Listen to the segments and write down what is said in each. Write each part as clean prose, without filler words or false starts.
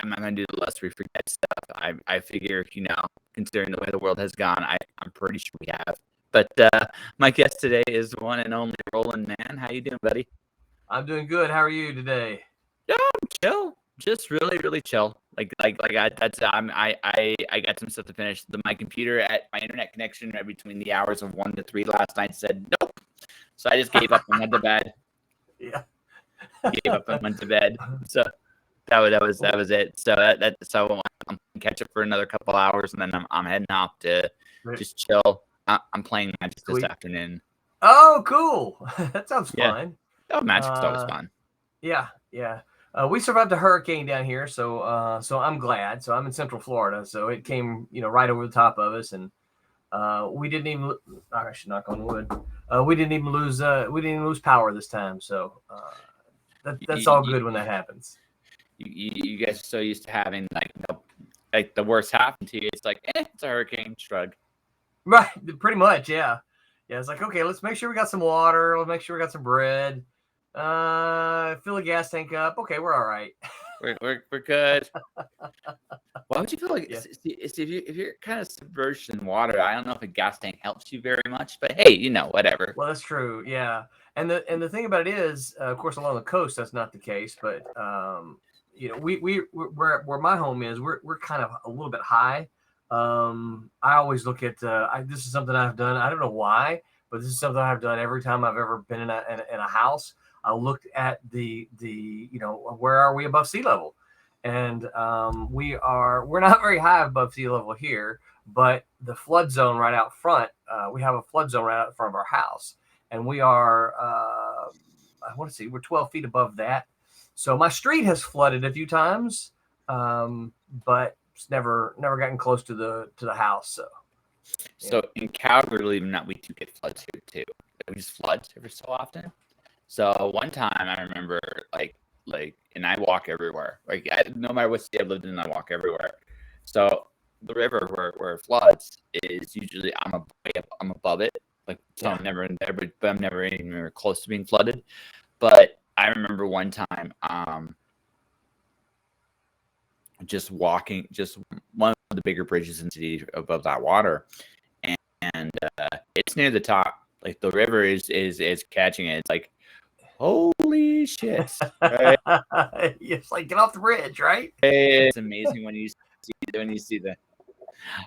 I'm not going to do the lest we forget stuff. I figure, considering the way the world has gone, I'm pretty sure we have. But my guest today is one and only Roland Mann. How you doing, buddy? I'm doing good. How are you today? Yeah, I'm chill. Just really, really chill. I got some stuff to finish. My computer at my internet connection right between the hours of 1 to 3 last night said nope. So I just gave up and went to bed. Yeah. Gave up and went to bed. So that was it. So so I'm catch up for another couple hours, and then I'm heading off to just chill. I'm playing Magic this afternoon. Oh, cool! That sounds fun. Oh, Magic's always fun. Yeah. We survived a hurricane down here, so I'm glad. So I'm in Central Florida, so it came right over the top of us, and we didn't even. I should knock on wood. We didn't even lose power this time, so that's all good when that happens. You guys are so used to having like the worst happen to you. It's like, it's a hurricane. Shrug. Right, pretty much, yeah. It's like, okay, let's make sure we got some water. Let's make sure we got some bread. Fill the gas tank up. Okay, we're all right. We're good. Why would you feel like if you're kind of submerged in water? I don't know if a gas tank helps you very much, but hey, whatever. Well, that's true, yeah. And the thing about it is, of course, along the coast, that's not the case. But we're where my home is, we're kind of a little bit high. I always look at this is something I've done. I don't know why, but this is something I've done every time I've ever been in a house. I looked at the where are we above sea level, and we're not very high above sea level here, but the flood zone right out front, we have a flood zone right out front of our house, and we are I want to see, we're 12 feet above that. So my street has flooded a few times, but it's never gotten close to the house. So in Calgary, believe it or not, we do get floods here too. We just flood every so often. So one time I remember and I walk everywhere. No matter what state I lived in, I walk everywhere. So the river where it floods is usually I'm above it. I'm never in there, but I'm never anywhere close to being flooded. But I remember one time, just walking, just one of the bigger bridges in the city above that water, and it's near the top. Like the river is catching it. It's like, holy shit! Right? It's like, get off the bridge, right? It's amazing when you see the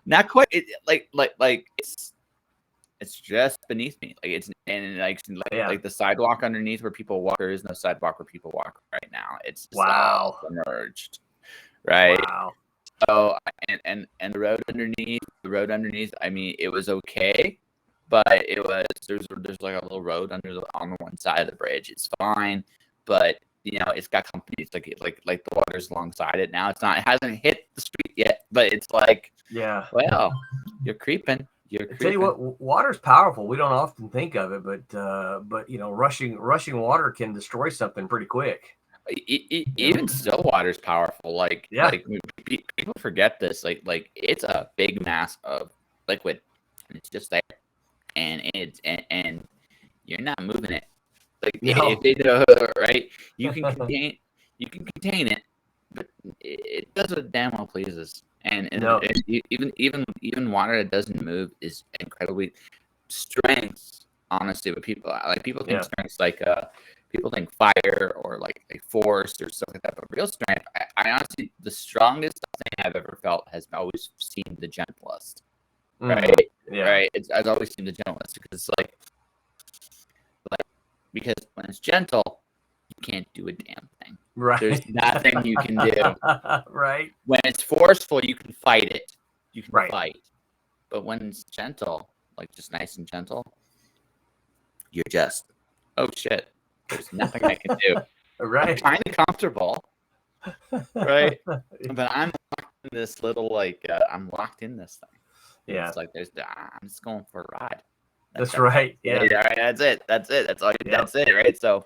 not quite it's just beneath me. Like the sidewalk underneath where people walk. There is no sidewalk where people walk right now. It's just all submerged. Right. Wow. So and the road underneath. I mean, it was okay, but there's like a little road on the one side of the bridge. It's fine, but it's got companies like the water's alongside it now. It hasn't hit the street yet, but it's like, well, you're creeping. I tell you what, water's powerful. We don't often think of it, but rushing water can destroy something pretty quick. Even still water's powerful. Like people forget this. Like it's a big mass of liquid. It's just there, and you're not moving it. If they do, right, you can contain it, but it does what damn well pleases. And even water that doesn't move is incredibly strength. Honestly, but people think strength people think fire or like force or stuff like that, but real strength, I honestly, the strongest thing I've ever felt has always seemed the gentlest. Right? Right? It's always seemed the gentlest because because when it's gentle, you can't do a damn thing. Right. There's nothing you can do. Right. When it's forceful, you can fight it. You can fight. But when it's gentle, like just nice and gentle, you're just, oh shit. There's nothing I can do. Right. I'm kind of comfortable. Right. But I'm locked in this little I'm locked in this thing. Yeah. It's like I'm just going for a ride. That's right. Yeah. All right, that's it. That's all. That's it. Right. So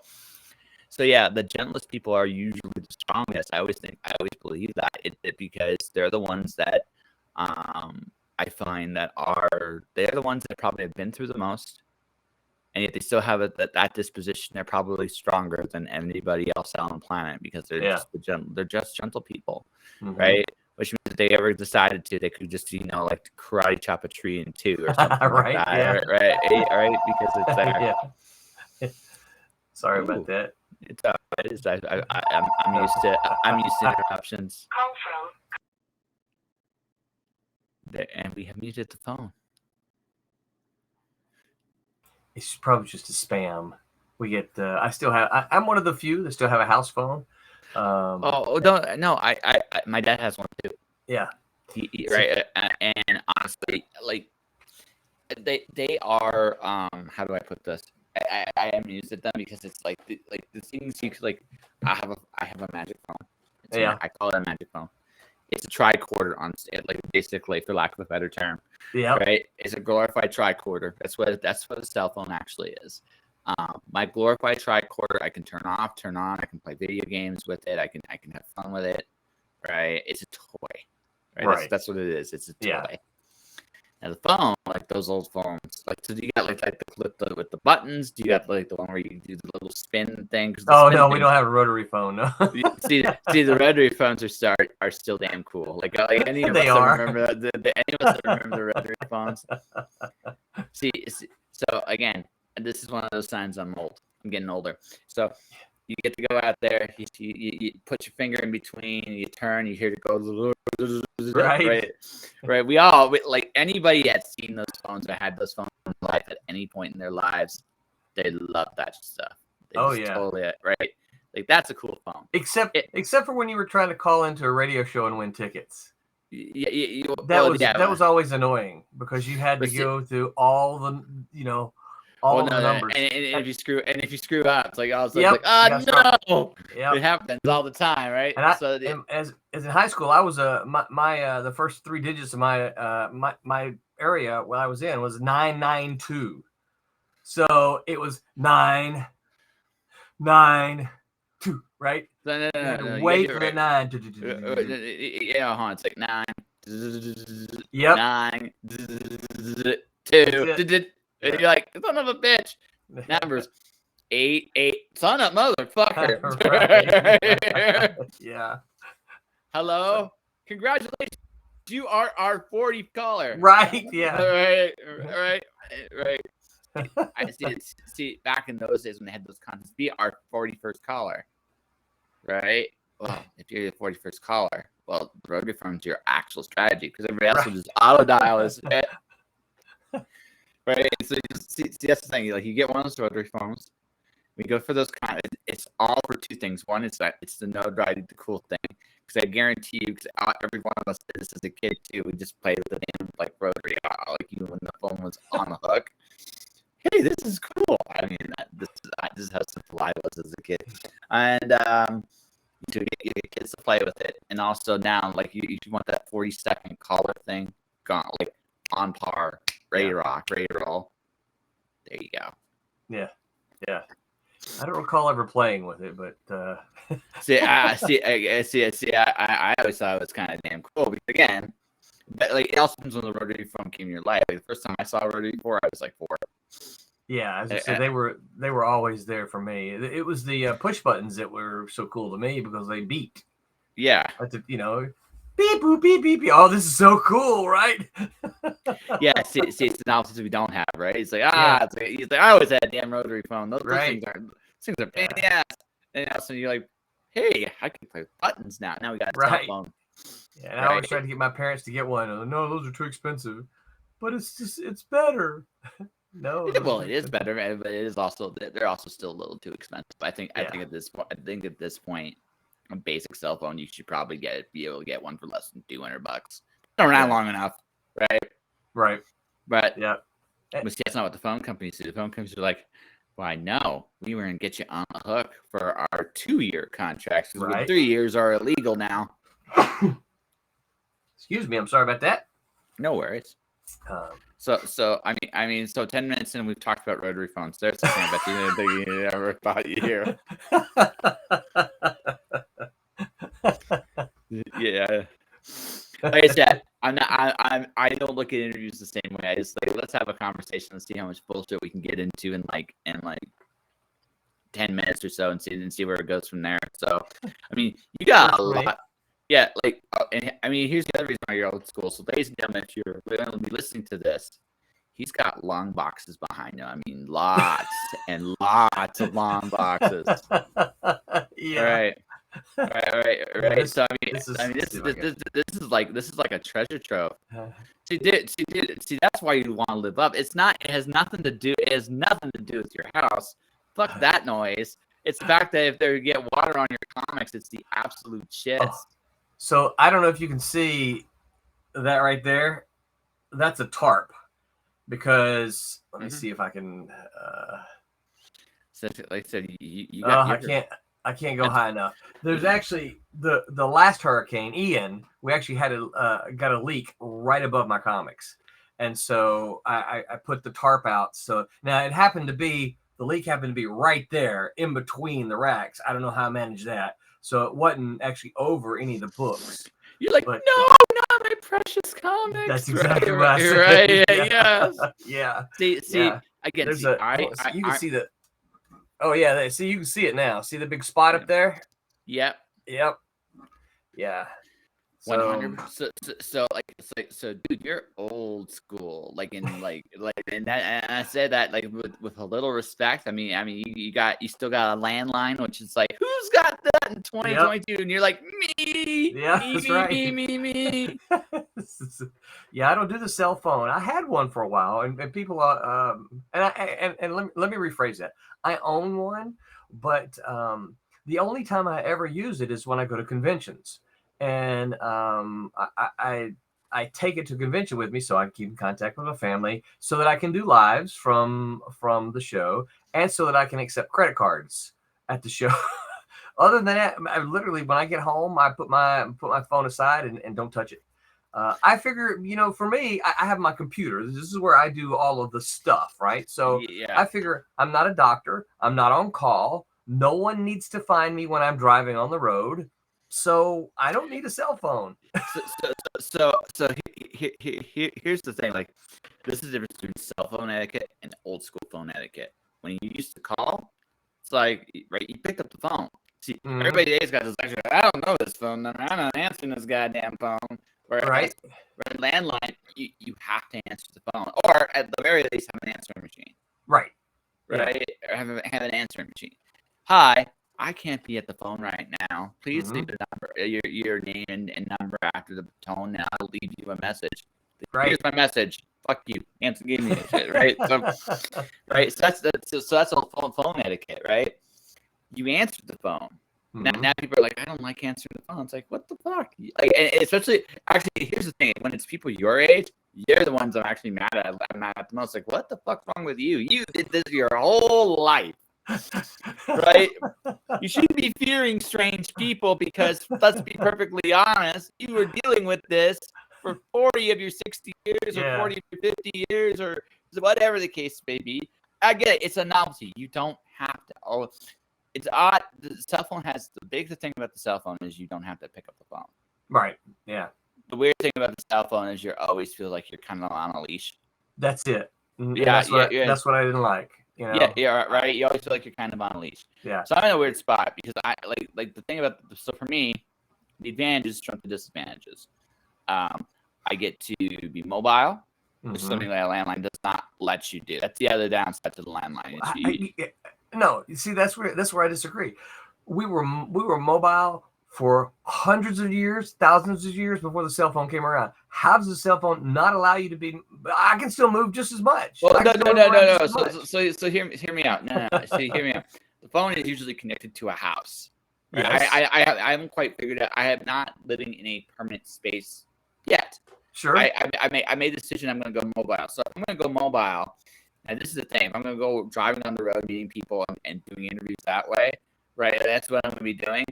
yeah, the gentlest people are usually the strongest. I always believe that because they're the ones that I find that they're the ones that probably have been through the most. and yet they still have that disposition. They're probably stronger than anybody else on the planet because they're just gentle people, right? Which means if they ever decided to, they could just like karate chop a tree in two or something right, like that, yeah. right? Because it's there. Sorry about that. It is. I'm used to interruptions. There, and we have muted the phone. It's probably just a spam. We get. I still have. I'm one of the few that still have a house phone. My dad has one too. Yeah. Right. And honestly, like they are. How do I put this? I am used to them because it's like the things you could like. I have a magic phone. I call it a magic phone. It's a tricorder on like basically, for lack of a better term. Yeah. Right. It's a glorified tricorder. That's what a cell phone actually is. My glorified tricorder, I can turn off, turn on. I can play video games with it. I can have fun with it. Right. It's a toy. Right. That's what it is. It's a toy. Yeah. And the phone, like those old phones, like so you got like the clip with the buttons. Do you got like the one where you do the little spin thing? We don't have a rotary phone. No. see, the rotary phones are still damn cool. Like any of us that remember any of us that remember the rotary phones. See, so again, this is one of those signs I'm old. I'm getting older. So you get to go out there. You put your finger in between. You turn. You hear it go. Right. We like anybody that's seen those phones or had those phones in life at any point in their lives, they love that stuff. Totally right. Like that's a cool phone. Except for when you were trying to call into a radio show and win tickets. That was always annoying because you had to go through all the the numbers. And if you screw up, it's like I was like, no. Yep. It happens all the time, right? And as in high school, I was my the first three digits of my area where I was in was 992. So it was 992, right? No. Wait for 9. Yeah, it's like 9. Yep. 9. 2. And you're like, son of a bitch. Numbers 8. Son of a motherfucker. Yeah. Hello. Congratulations. You are our 40th caller. Right. Yeah. Right. I see. Back in those days when they had those contests, be our 41st caller. Right. Well, if you're the 41st caller, well, the rotary phone's your actual strategy because everybody else will just auto dial us. Right. So see, that's the thing. Like you get one of those rotary phones. We go for those kind. It's all for two things. One is that it's the notoriety, the cool thing. Because I guarantee you, because every one of us did this as a kid too. We just played with the damn like rotary, like you when the phone was on the hook. Hey, this is cool. I mean, this is how simple I was as a kid, and you get kids to play with it. And also now, like you want that 40-second caller thing, gone like on par, ready to rock, ready to roll. There you go. Yeah. I don't recall ever playing with it, but I always thought it was kind of damn cool because again, like it also depends when the rotary phone came in your life. Like the first time I saw a rotary phone, I was like 4. Yeah, as I said, they were always there for me. It was the push buttons that were so cool to me because they beat. Yeah. Beep boop beep beep. Oh, this is so cool, right? Yeah. See, it's the novelty we don't have, right? It's like it's like I always had a damn rotary phone. Those things are pain in the ass. And all of a sudden you're like, hey, I can play with buttons now. Now we got a cell phone. Yeah, and I always tried to get my parents to get one. No, those are too expensive. But it's better. No. Well, it is better, but it is also they're also still a little too expensive. I think at this point, a basic cell phone you should probably be able to get one for less than $200. Been around long enough, right? Right. But yeah. But see, that's not what the phone companies do. The phone companies are like, well, no, we were going to get you on the hook for our 2-year contracts because 3 years are illegal now. Excuse me, I'm sorry about that. No worries. So 10 minutes in, we've talked about rotary phones. There's something about you ever thought you hear. Yeah. Like I said, I'm not. I don't look at interviews the same way. I just like let's have a conversation and see how much bullshit we can get into in like 10 minutes or so and see where it goes from there. So, I mean, you got a lot. Yeah, like, and I mean, here's the other reason why you're old school. So, ladies and gentlemen, if you're going to be listening to this, he's got long boxes behind him. I mean, lots and lots of long boxes. Yeah. Right. So this is like a treasure trove. See, that's why you want to live up. It has nothing to do with your house. Fuck that noise. It's the fact that if they get water on your comics, it's the absolute shit. Oh. So I don't know if you can see that right there. That's a tarp. Because let me see if I can. So, like I said, you got. I can't go high enough. There's actually the last hurricane, Ian. We actually had got a leak right above my comics, and so I put the tarp out. So now the leak happened to be right there in between the racks. I don't know how I managed that. So it wasn't actually over any of the books. You're like, no, not my precious comics. That's exactly what I said. Right. Yes. Yeah. See. Again, you can see the. Oh yeah, see you can see it now. See the big spot up there? Yep. Yeah. 100%. So, dude, you're old school. And I say that like with a little respect. I mean, you still got a landline, which is like, who's got that in 2022? Yep. And you're like, me. Yeah, me, that's me, right. me. Yeah, I don't do the cell phone. I had one for a while, and people and let me rephrase that. I own one, but the only time I ever use it is when I go to conventions. And I take it to convention with me so I can keep in contact with my family, so that I can do lives from the show, and so that I can accept credit cards at the show. Other than that, I literally when I get home, I put my phone aside and don't touch it. I figure, for me, I have my computer. This is where I do all of the stuff, right? So I figure I'm not a doctor. I'm not on call. No one needs to find me when I'm driving on the road. So I don't need a cell phone. So here's the thing. Like, this is the difference between cell phone etiquette and old school phone etiquette. When you used to call, it's like, right, you picked up the phone. See, everybody today's got this lecture. I don't know this phone number. I'm not answering this goddamn phone. Right. Landline, you have to answer the phone, or at the very least have an answering machine. Right. Right. Or have an answering machine. Hi, I can't be at the phone right now. Please leave the number, your name and number after the tone, and I'll leave you a message. Right. Here's my message. Fuck you. Answer, give me that shit. Right. So, right. So that's all phone etiquette, right? You answered the phone. Now people are like, I don't like answering the phone. It's like, what the fuck? Like, and especially, actually, here's the thing: when it's people your age, you're the ones I'm actually mad at. I'm mad at the most. Like, what the fuck's wrong with you? You did this your whole life, right? You shouldn't be fearing strange people because, let's be perfectly honest, you were dealing with this for 40 of your 60 years, or 40 of your 50 years, or whatever the case may be. I get it. It's a novelty. You don't have to. Oh. It's odd. The cell phone has the biggest thing about the cell phone is you don't have to pick up the phone. Right. Yeah. The weird thing about the cell phone is you always feel like you're kind of on a leash. That's it. Yeah. That's what I didn't like. Yeah. Right. You always feel like you're kind of on a leash. Yeah. So I'm in a weird spot because I like the thing about so for me, the advantages trump the disadvantages. I get to be mobile, which is something that a landline does not let you do. That's the other downside to the landline. No, you see, that's where I disagree. We were mobile for hundreds of years, thousands of years before the cell phone came around. How does the cell phone not allow you to be? I can still move just as much. Well, no. So hear me out. No. So hear me out. The phone is usually connected to a house. Right? Yes. I haven't quite figured out. I am not living in a permanent space yet. Sure. I made the decision. I'm going to go mobile. So I'm going to go mobile. And this is the thing. If I'm going to go driving on the road, meeting people, and doing interviews that way, right? That's what I'm going to be doing.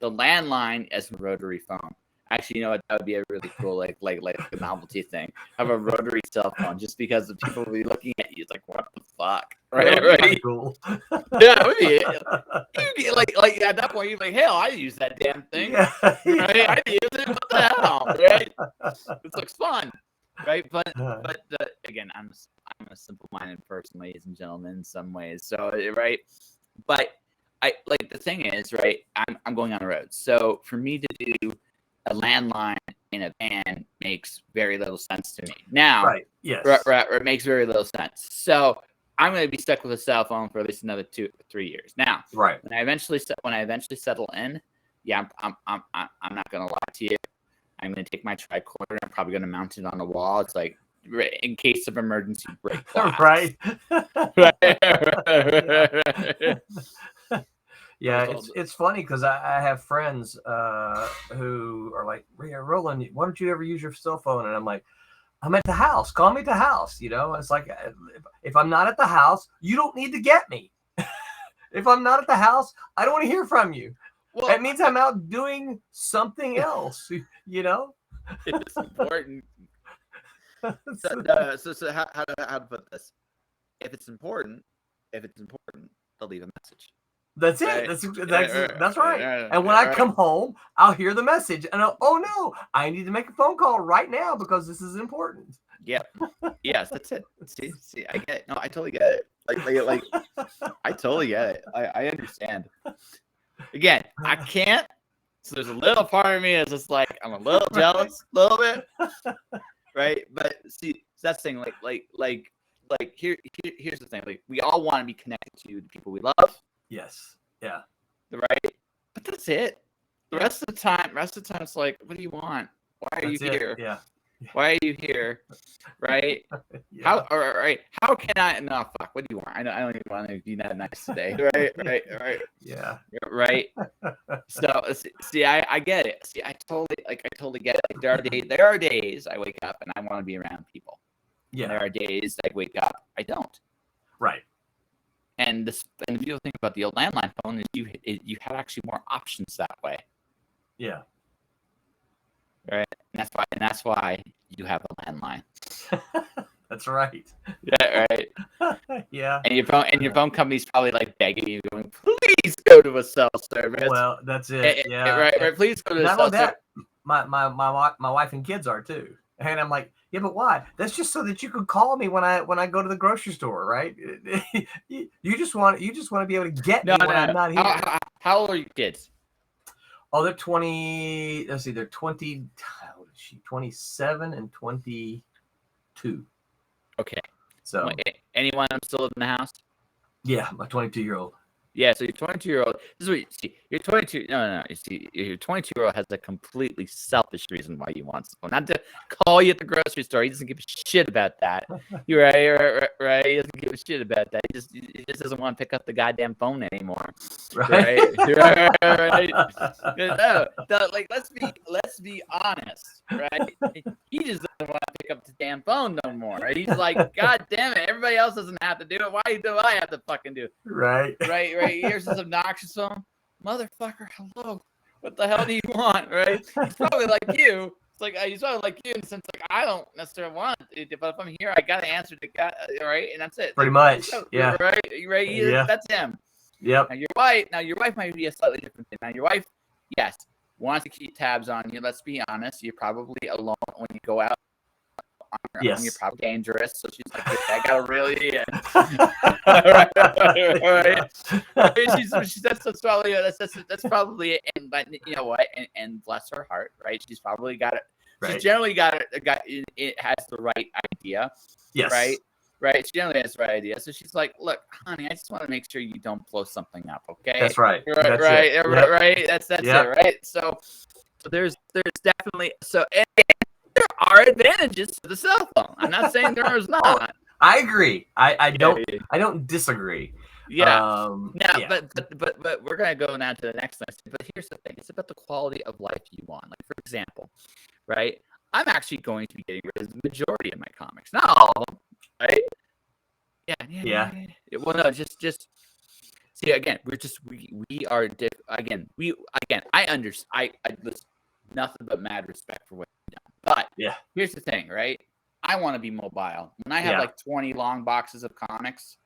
The landline is a rotary phone. Actually, you know what? That would be a really cool, like a novelty thing. Have a rotary cell phone, just because the people will be looking at you. It's like, what the fuck, right? Right? Cool. Yeah, it would be. You'd be like at that point, you're like, hell, I use that damn thing. Yeah, right? I use it. What the hell, right? It looks fun, right? But again, I'm a simple-minded person, ladies and gentlemen, in some ways. So right, but I like the thing is, right? I'm going on the road, so for me to do a landline in a van makes very little sense to me. Now, right? Yes, right, it makes very little sense. So I'm going to be stuck with a cell phone for at least another 2 or 3 years. Now, right. when I eventually settle in, yeah, I'm not going to lie to you. I'm going to take my tricorder. I'm probably going to mount it on the wall. It's like in case of emergency break glass. Right. Right. Yeah, it's funny because I have friends who are like, yeah, Roland, why don't you ever use your cell phone? And I'm like, I'm at the house. Call me at the house. You know, it's like if I'm not at the house, you don't need to get me. If I'm not at the house, I don't want to hear from you. Well, that means I'm out doing something else. You know, it's important. So how to put this? If it's important, they'll leave a message. That's it. That's right. And when I come home, I'll hear the message, and oh no, I need to make a phone call right now because this is important. Yeah. Yes, that's it. See, I get it. No, I totally get it. Like I totally get it. I understand. Again, I can't. So there's a little part of me that's just like I'm a little jealous, a little bit, right? But see, that's the thing. Here's the thing. Like we all want to be connected to the people we love. Yes. Yeah. Right. But that's it. The rest of the time, it's like, what do you want? Why are you here? Yeah. Why are you here? Right? Yeah. How can I? No, fuck. What do you want? I don't even want to be that nice today. Right. Yeah. Right. So see, I get it. See, I totally get it. Like, there are days I wake up and I want to be around people. Yeah. And there are days I wake up I don't. Right. And the beautiful thing about the old landline phone is you had actually more options that way. Yeah. Right. And that's why you have a landline. That's right. Yeah. Right. Yeah. And your phone company's probably like begging you, going, "Please go to a cell service." Well, that's it. Yeah. Right. Please go to a cell service. My wife and kids are too. And I'm like, yeah, but why? That's just so that you can call me when I go to the grocery store, right? you just want to be able to get me when I'm not here. How old are your kids? Oh, they're 20. Let's see, they're 20. How old is she? 27 and 22. Okay. So anyone still live in the house? Yeah, my 22-year-old. Yeah, so your 22-year-old. This is what you see. Your 22. No. You see, your 22-year-old has a completely selfish reason why he wants someone. Not to call you at the grocery store. He doesn't give a shit about that. You're right. He doesn't give a shit about that. He just doesn't want to pick up the goddamn phone anymore. Right. Right. No, like let's be honest. Right. He just doesn't want to pick up the damn phone no more. Right? He's like, God damn it! Everybody else doesn't have to do it. Why do I have to fucking do it? Right. Here's this obnoxious phone. Motherfucker, hello. What the hell do you want, right? He's probably like you. It's like he's probably like you in the sense like I don't necessarily want it, but if I'm here, I gotta answer the guy, right? And that's it. Pretty much. Yeah. Right. Yeah. That's him. Yep. Now your wife might be a slightly different thing. Now your wife, yes, wants to keep tabs on you. Let's be honest. You're probably alone when you go out. Yes. You're probably dangerous. So she's like, I gotta really. Right. That's probably it. And but you know what? And bless her heart, right? She's probably got it. Right. She's generally got it has the right idea. Yes. Right. She generally has the right idea. So she's like, look, honey, I just want to make sure you don't blow something up, okay? That's right. Right. Yep. Right. That's it, right? So there's definitely and there are advantages to the cell phone. I'm not saying there is not. I agree. I don't disagree. Yeah. But we're gonna go now to the next thing. But here's the thing: it's about the quality of life you want. Like for example, right? I'm actually going to be getting rid of the majority of my comics, not all of them, right? Yeah. Well, no, just see again. We are again. I understand. I listen. nothing but mad respect for what you've done. But here's the thing, right? I want to be mobile. When I have like 20 long boxes of comics,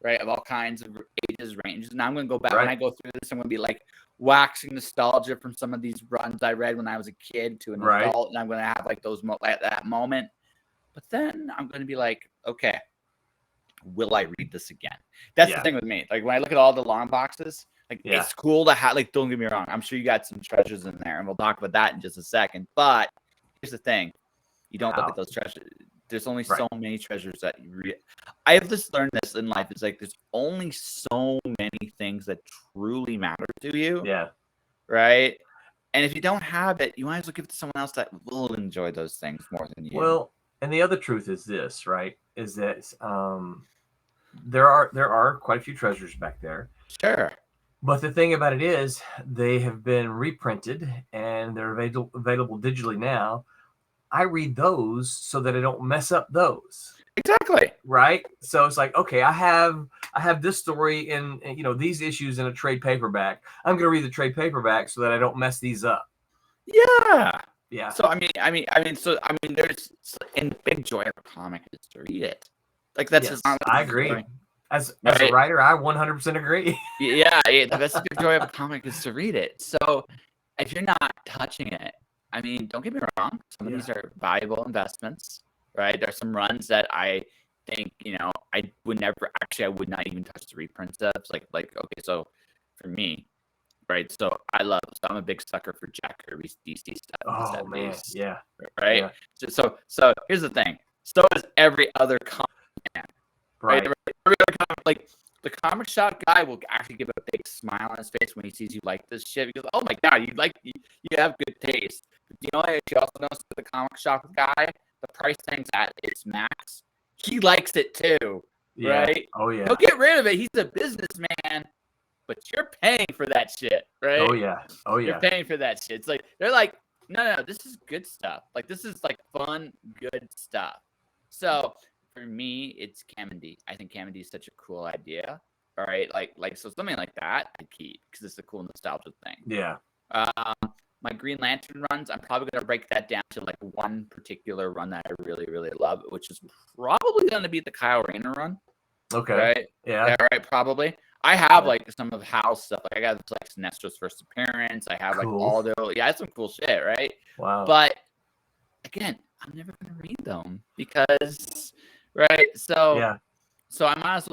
right, of all kinds of ages, ranges, and I'm going to go back when I go through this, I'm going to be like waxing nostalgia from some of these runs I read when I was a kid to an adult, and I'm going to have like those at that moment. But then I'm going to be like, okay, will I read this again? That's the thing with me. Like when I look at all the long boxes, like it's cool to have. Like, don't get me wrong, I'm sure you got some treasures in there, and we'll talk about that in just a second. But here's the thing: you don't look at those treasures. There's only so many treasures that you read. I have just learned this in life. It's like there's only so many things that truly matter to you. Yeah. Right. And if you don't have it, you might as well give it to someone else that will enjoy those things more than you. Well, and the other truth is this, right? Is that there are quite a few treasures back there. Sure. But the thing about it is they have been reprinted and they're available digitally now. I read those so that I don't mess up those. Exactly. Right. So it's like, okay, I have this story in, these issues in a trade paperback. I'm going to read the trade paperback so that I don't mess these up. Yeah. Yeah. So I mean, there's, and the big joy of a comic is to read it. Like that's just not. I agree. Story. As a writer, I 100% agree. That's the big joy of a comic is to read it. So if you're not touching it, I mean, don't get me wrong. Some of these are valuable investments, right? There's some runs that I think, I would not even touch the reprints of. It's like, okay, so for me, right? So I'm a big sucker for Jack Kirby's DC stuff. Oh man, yeah. Right. Yeah. So here's the thing. So is every other comic man. Right. Every other comic, like the comic shop guy will actually give a big smile on his face when he sees you like this shit because, oh my god, you have good taste. But you know what? You also notice the comic shop guy, the price tag's at its max. He likes it too, right? Oh yeah. He'll get rid of it. He's a businessman, but you're paying for that shit, right? Oh yeah. You're paying for that shit. It's like they're like, no, this is good stuff. Like this is like fun, good stuff. So for me, it's Kamandi. I think Kamandi is such a cool idea. All right, like so something like that I keep because it's a cool nostalgia thing. Yeah. My Green Lantern runs, I'm probably gonna break that down to like one particular run that I really, really love, which is probably gonna be the Kyle Rayner run. Okay. Right. Yeah. Right. Probably. I have like some of Hal's stuff. Like I got like Sinestro's first appearance. I have like Aldo. Yeah, that's some cool shit, right? Wow. But again, I'm never gonna read them because, right? So So I might as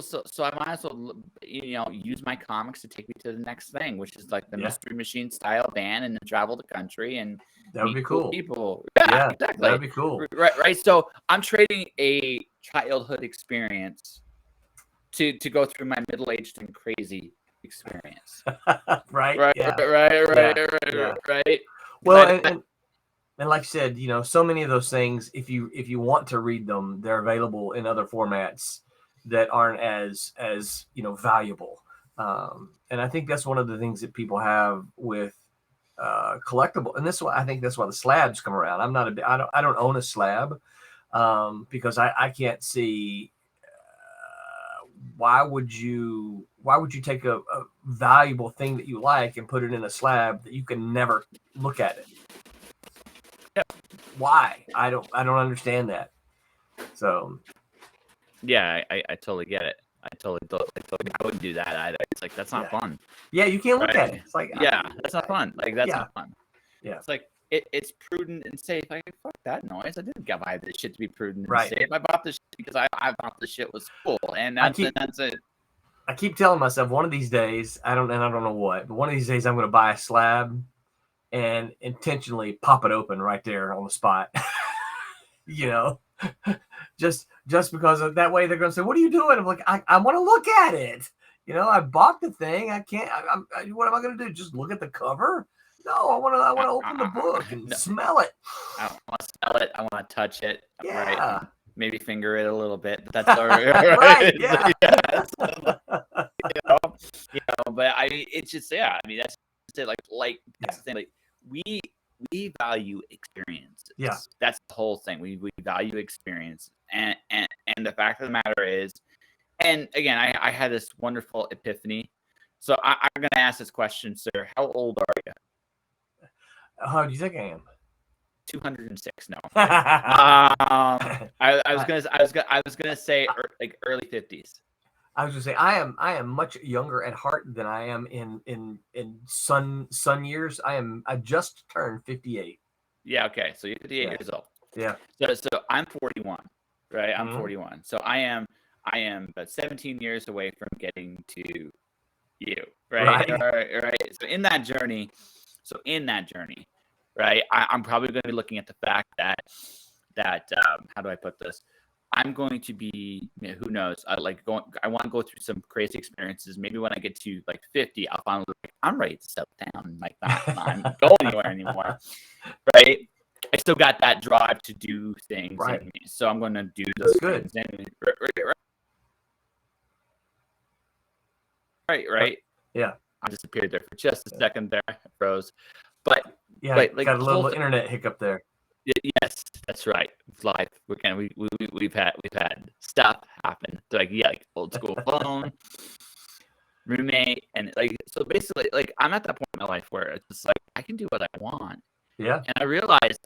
well, use my comics to take me to the next thing, which is like the Mystery Machine style van and then travel the country and that would be cool. People. Yeah, exactly. That'd be cool. Right. So I'm trading a childhood experience to go through my middle-aged and crazy experience. Right. Right. Well, and like I said, so many of those things, if you want to read them, they're available in other formats that aren't as valuable. And I think that's one of the things that people have with collectible. And I think that's why the slabs come around. I don't own a slab because I can't see why would you take a valuable thing that you like and put it in a slab that you can never look at it. Why? I don't understand that. So yeah, I totally get it. I wouldn't do that either. It's like that's not fun. Yeah, you can't look at it. It's like that's not fun. Like that's not fun. Yeah, it's like it's prudent and safe. Like fuck that noise. I didn't buy this shit to be prudent and safe. I bought this shit because I thought this shit was cool, and that's it. I keep telling myself one of these days, I don't know what, but one of these days I'm going to buy a slab and intentionally pop it open right there on the spot. Just because that way they're going to say, "What are you doing?" I'm like, I want to look at it. I bought the thing. I can't. What am I going to do? Just look at the cover? No, I want to open the book and smell it. I want to smell it. I want to touch it. Yeah. Right? Maybe finger it a little bit, but that's all right. Right. Yeah. But it's just that's it. Like that's the thing. Like we value experience. Yeah, that's the whole thing. We value experience, and the fact of the matter is, and again, I had this wonderful epiphany. So I'm going to ask this question, sir. How old are you? How do you think I am? 206. No. I was gonna say like early 50s. I was gonna say I am much younger at heart than I am in sun years. I just turned 58. Yeah. Okay. So you're 58 years old. Yeah. So I'm 41. Right. I'm 41. So I am about 17 years away from getting to you. Right. Right. So in that journey. Right. I'm probably going to be looking at the fact that how do I put this? I'm going to be, who knows? I want to go through some crazy experiences. Maybe when I get to like 50, I'll finally like, I'm ready to settle down. Like not go anywhere anymore. Right. I still got that drive to do things. Right. So I'm going to do those things. Right. Yeah. I disappeared there for just a second there. I froze. But yeah, like got a little internet hiccup there. Yes, that's right. Live. We've had stuff happen. Like old school phone, roommate, and like so basically like I'm at that point in my life where it's just like I can do what I want. Yeah. And I realized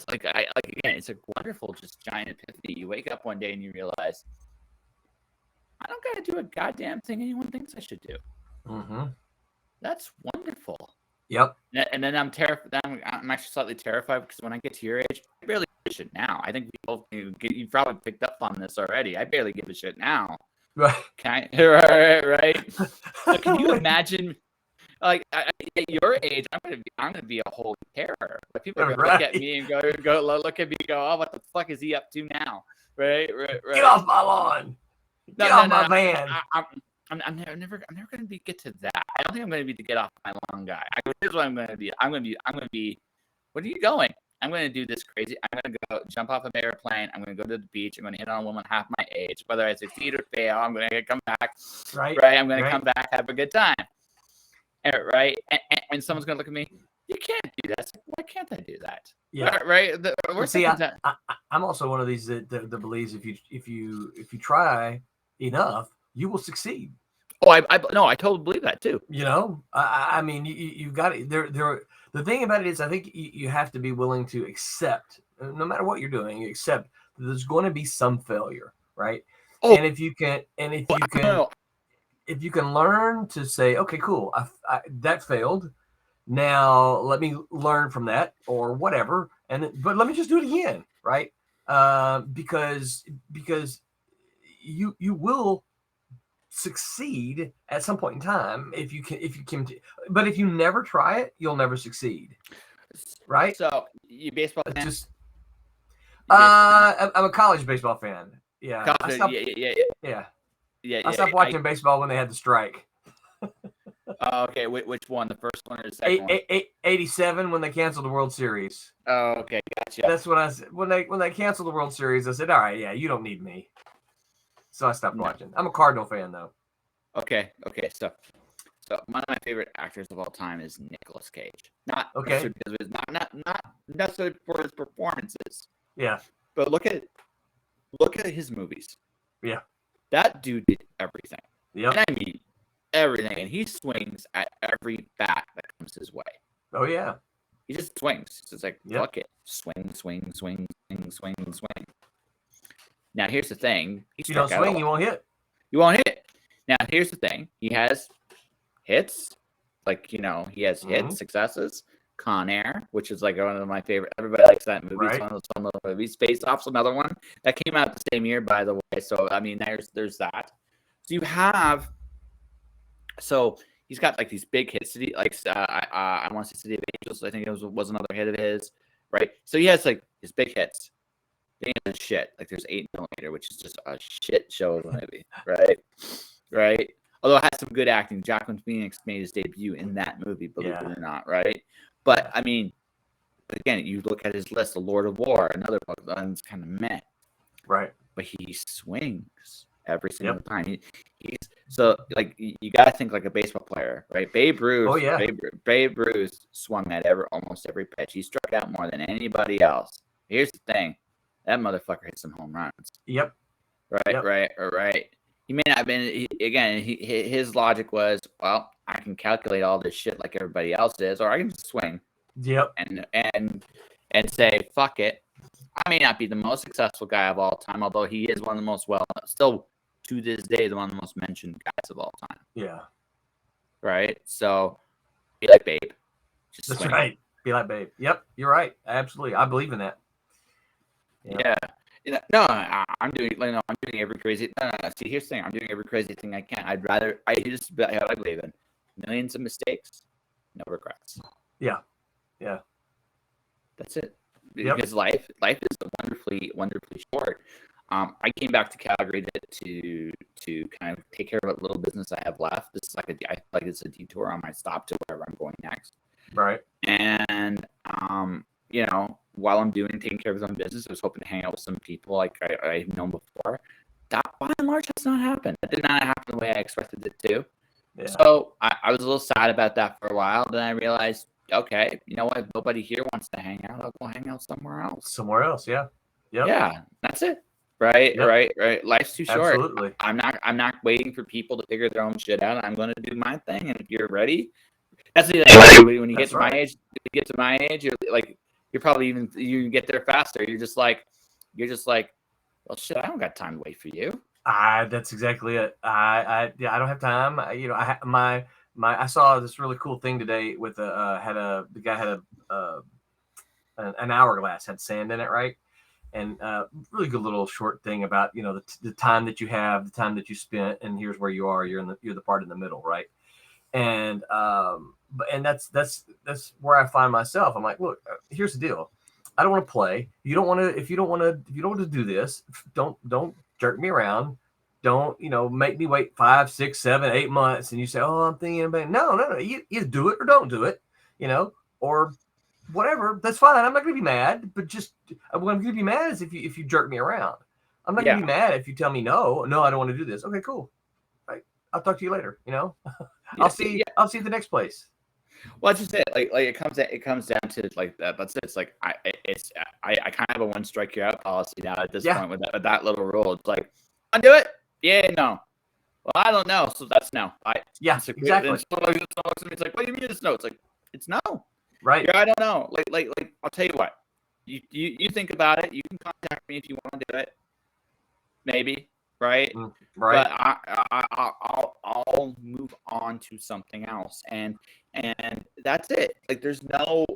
like again, it's a wonderful just giant epiphany. You wake up one day and you realize I don't gotta do a goddamn thing anyone thinks I should do. Mm-hmm. That's wonderful. Yep. And then I'm terrified. I'm actually slightly terrified because when I get to your age, I barely give a shit now. I think you probably picked up on this already. I barely give a shit now. Right. Right. So can you imagine? Like at your age, I'm gonna be a holy terror. Like people are gonna look at me and go look at me and go, oh, what the fuck is he up to now? Right. Get off my lawn. Get off my van. I'm never going to get to that. I don't think I'm going to be the get off my lawn guy. Here's what I'm going to be. I'm going to be. What are you going? I'm going to do this crazy. I'm going to go jump off an airplane. I'm going to go to the beach. I'm going to hit on a woman half my age. Whether I succeed or fail, I'm going to come back. Right. I'm going to come back, have a good time. Right. And someone's going to look at me. You can't do that. Why can't I do that? Yeah. Right. See, I'm also one of these that believes if you try enough, you will succeed. Oh, I totally believe that too. You know, I mean, you've got it. The thing about it is, I think you have to be willing to accept, no matter what you're doing, accept that there's going to be some failure, right? Oh, and if you can learn to say, okay, cool, I that failed. Now let me learn from that or whatever, but let me just do it again, right? Because you will succeed at some point in time if you can, but if you never try it, you'll never succeed, right? So you baseball fan? I'm a college baseball fan. Yeah. I stopped watching baseball when they had the strike. Okay, which one? The first one or the second one? 87 when they canceled the World Series. Oh, okay, gotcha. That's when they canceled the World Series. I said, all right, yeah, you don't need me. So I stopped watching. I'm a Cardinal fan, though. Okay. So one of my favorite actors of all time is Nicolas Cage. Not necessarily for his performances. Yeah. But look at his movies. Yeah. That dude did everything. Yeah. And I mean everything. And he swings at every bat that comes his way. Oh yeah. He just swings. It's like fuck it. Swing. Now, here's the thing. If you don't swing, you won't hit. You won't hit. Now, here's the thing. He has hits. Like, he has hits, successes. Con Air, which is like one of my favorite. Everybody likes that movie. Right. It's one of those fun little movies. Face Off's another one. That came out the same year, by the way. So, I mean, there's that. So, you have... So, he's got, like, these big hits. I want to say City of Angels. I think it was another hit of his. Right? So, he has, like, his big hits. Shit, like there's 8mm, which is just a shit show of a movie, right? Although it had some good acting. Joaquin Phoenix made his debut in that movie, believe it or not, right? But I mean, again, you look at his list, The Lord of War, another book that's kind of meh, right? But he swings every single time. He's so like you got to think like a baseball player, right? Babe Ruth. Oh yeah. Babe Ruth swung at almost every pitch. He struck out more than anybody else. Here's the thing. That motherfucker hit some home runs. Yep. Right. He may not have been. His logic was, well, I can calculate all this shit like everybody else is, or I can just swing. Yep. And say, fuck it. I may not be the most successful guy of all time, although he is one of the most still to this day, one of the most mentioned guys of all time. Yeah. Right? So be like Babe. Just that's right. Be like Babe. Yep. You're right. Absolutely. I believe in that. Yep. Yeah. No, I'm doing every crazy. No. See, here's the thing. I'm doing every crazy thing I can. I believe in millions of mistakes, no regrets. Yeah. Yeah. That's it. Because life is wonderfully short. I came back to Calgary to kind of take care of a little business I have left. This is I feel like it's a detour on my stop to wherever I'm going next. Right. And while I'm taking care of some business, I was hoping to hang out with some people like I've known before. That by and large has not happened. It did not happen the way I expected it to. Yeah. So I was a little sad about that for a while. Then I realized, okay, you know what? If nobody here wants to hang out, I'll go hang out somewhere else. Yeah. Yep. Yeah, that's it. Right, yep. right. Life's too short. Absolutely. I'm not waiting for people to figure their own shit out. I'm going to do my thing, and if you're ready, that's the thing. When you get to my age, you're probably you get there faster. You're just like, well, shit, I don't got time to wait for you. That's exactly it. I don't have time. I saw this really cool thing today with the guy had an hourglass, had sand in it, right? And really good little short thing about the time that you have, the time that you spent, and here's where you are. You're the part in the middle, right? And that's where I find myself. I'm like, look, here's the deal. I don't want to play. If you don't want to do this, don't jerk me around. Don't make me wait 5, 6, 7, 8 months, and you say, oh, I'm thinking about it. No. You either do it or don't do it, or whatever. That's fine. I'm not going to be mad, but just what I'm going to be mad is if you jerk me around. I'm not going to be mad if you tell me no, I don't want to do this. Okay, cool. Right. I'll talk to you later. I'll see you at the next place. Well, that's just it. Like it comes down to like that. That's it. It's like I kind of have a one strike you're out policy now at this point with that little rule. It's like, I do it. Yeah, no. Well, I don't know, so that's no. Exactly. It's like, what do you mean it's no? It's like, it's no. Right. Yeah, I don't know. Like I'll tell you what. You think about it. You can contact me if you want to do it. Maybe. Right. Right. But I'll move on to something else, and that's it. Like there's no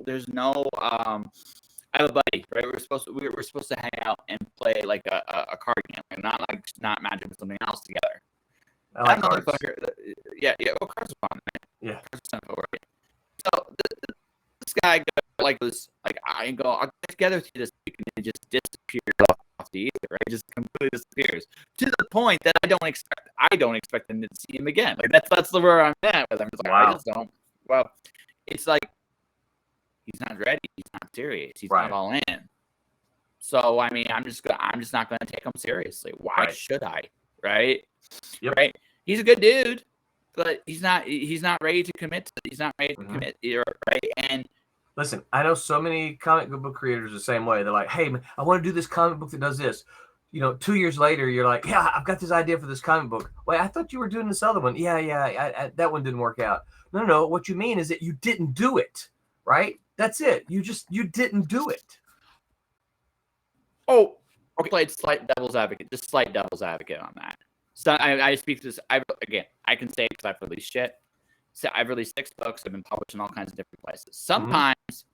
I have a buddy, right? We're supposed to hang out and play like a card game, and not Magic, but something else together. I like cards. Yeah. Well, cards are fun, man. Yeah. Cards are simple, right? So this guy I'll get together with you this week, and it just disappears off the ether, right? It just completely disappears to the point that I don't expect him to see him again. Like that's the where I'm at with him. It's like, wow. I just don't. Well, it's like he's not ready. He's not serious. He's not all in. So I mean, I'm just not going to take him seriously. Why should I? Right? Yep. Right. He's a good dude, but he's not ready to commit. He's not ready to commit. Right. And listen, I know so many comic book creators the same way. They're like, hey, man, I want to do this comic book that does this. 2 years later, you're like, yeah, I've got this idea for this comic book. Wait, I thought you were doing this other one. Yeah, that one didn't work out. No. What you mean is that you didn't do it, right? That's it. You didn't do it. Oh, okay. Played slight devil's advocate on that. So I speak to this. I can say because I've released shit. So I've released 6 books. I've been published in all kinds of different places. Sometimes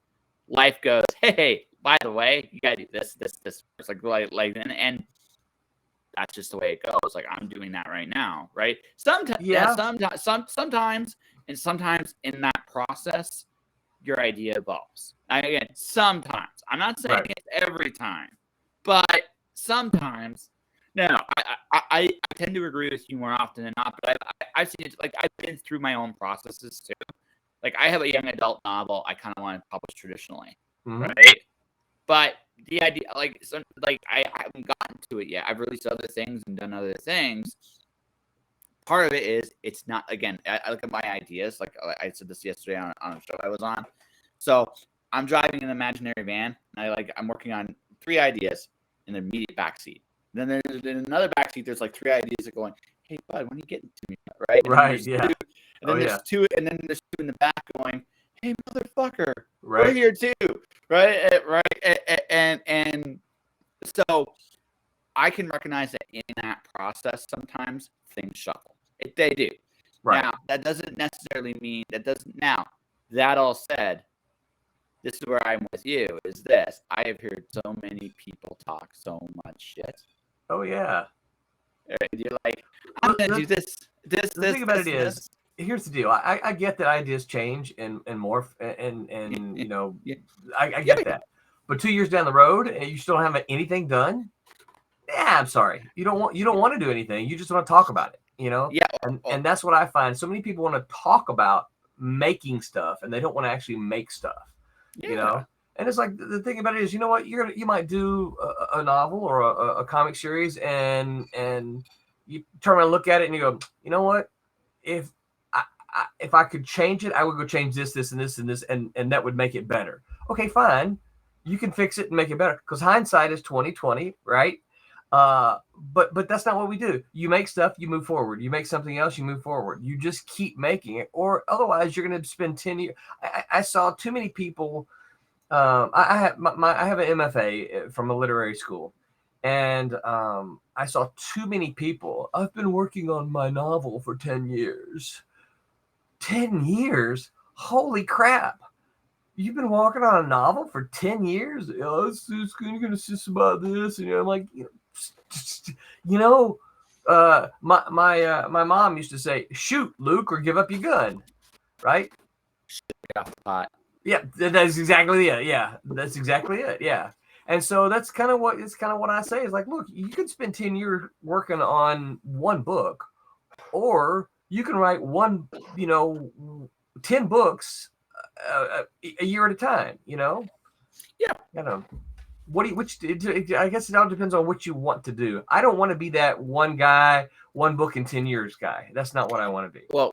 life goes, hey, by the way, you gotta do this. It's like, and that's just the way it goes. Like I'm doing that right now, right? Sometimes in that process, your idea evolves. Again, sometimes. I'm not saying it's every time, but sometimes. No, I tend to agree with you more often than not, but I've seen it, like I've been through my own processes too. Like I have a young adult novel I kind of want to publish traditionally, right? But the idea, I haven't gotten to it yet. I've released other things and done other things. Part of it is it's not. Again, I look at my ideas. Like I said this yesterday on a show I was on. So I'm driving an imaginary van. And I'm working on 3 ideas in the immediate backseat. Then there's in another backseat. There's like 3 ideas that going, hey bud, when are you getting to me? Right. Right. Yeah. And then there's 2, and then there's 2 in the back going, hey, motherfucker, Right. we're here too, right, and so I can recognize that in that process sometimes things shuffle. They do. Right. Now that doesn't necessarily mean that doesn't. Now that all said, this is where I'm with you. Is this? I have heard so many people talk so much shit. Oh yeah. You're like, I'm gonna do this. The thing about it is, here's the deal. I get that ideas change and morph and you know, I get that. But 2 years down the road and you still don't have anything done. Yeah, I'm sorry. You don't want to do anything. You just want to talk about it, you know? Yeah. And that's what I find. So many people want to talk about making stuff and they don't want to actually make stuff. Yeah. You know? And it's like the thing about it is, you know what, you might do a novel or a comic series and you turn around and look at it and you go, you know what? If I could change it, I would go change this, this, and this, and this, and that would make it better. Okay, fine. You can fix it and make it better because hindsight is 20/20, right? But that's not what we do. You make stuff, you move forward. You make something else, you move forward. You just keep making it, or otherwise you're going to spend 10 years. I saw too many people. I have an MFA from a literary school, and I saw too many people. I've been working on my novel for 10 years. 10 years? Holy crap! You've been working on a novel for 10 years? Oh, it's going to just about this, and I'm like, my mom used to say, "Shoot, Luke, or give up your gun," right? Get off the pot. Yeah, that's exactly it. Yeah, that's exactly it. Yeah. And so that's kind of what I say is like, look, you can spend 10 years working on one book, or you can write 10 books a year at a time, you know? Yeah. You know, I guess it all depends on what you want to do. I don't want to be that one guy, one book in 10 years guy. That's not what I want to be. Well,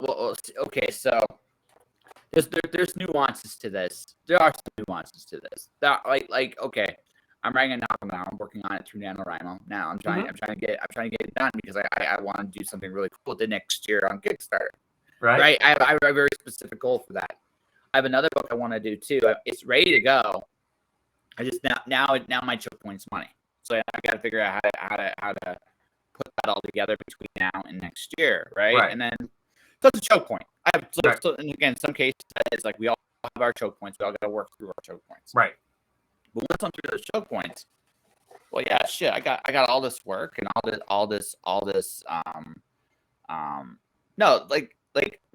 okay, so there's nuances to this. There are some nuances to this. That okay, I'm writing a novel now. I'm working on it through NaNoWriMo. Now I'm trying to get it done because I want to do something really cool the next year on Kickstarter. Right. I have a very specific goal for that. I have another book I want to do too. It's ready to go. I just now my choke point's money. So I got to figure out how to put that all together between now and next year, right? And then so it's a choke point. And again, some cases it's like we all have our choke points. We all got to work through our choke points, right? But once I'm through those choke points, well, yeah, shit, I got all this work and all this. No, like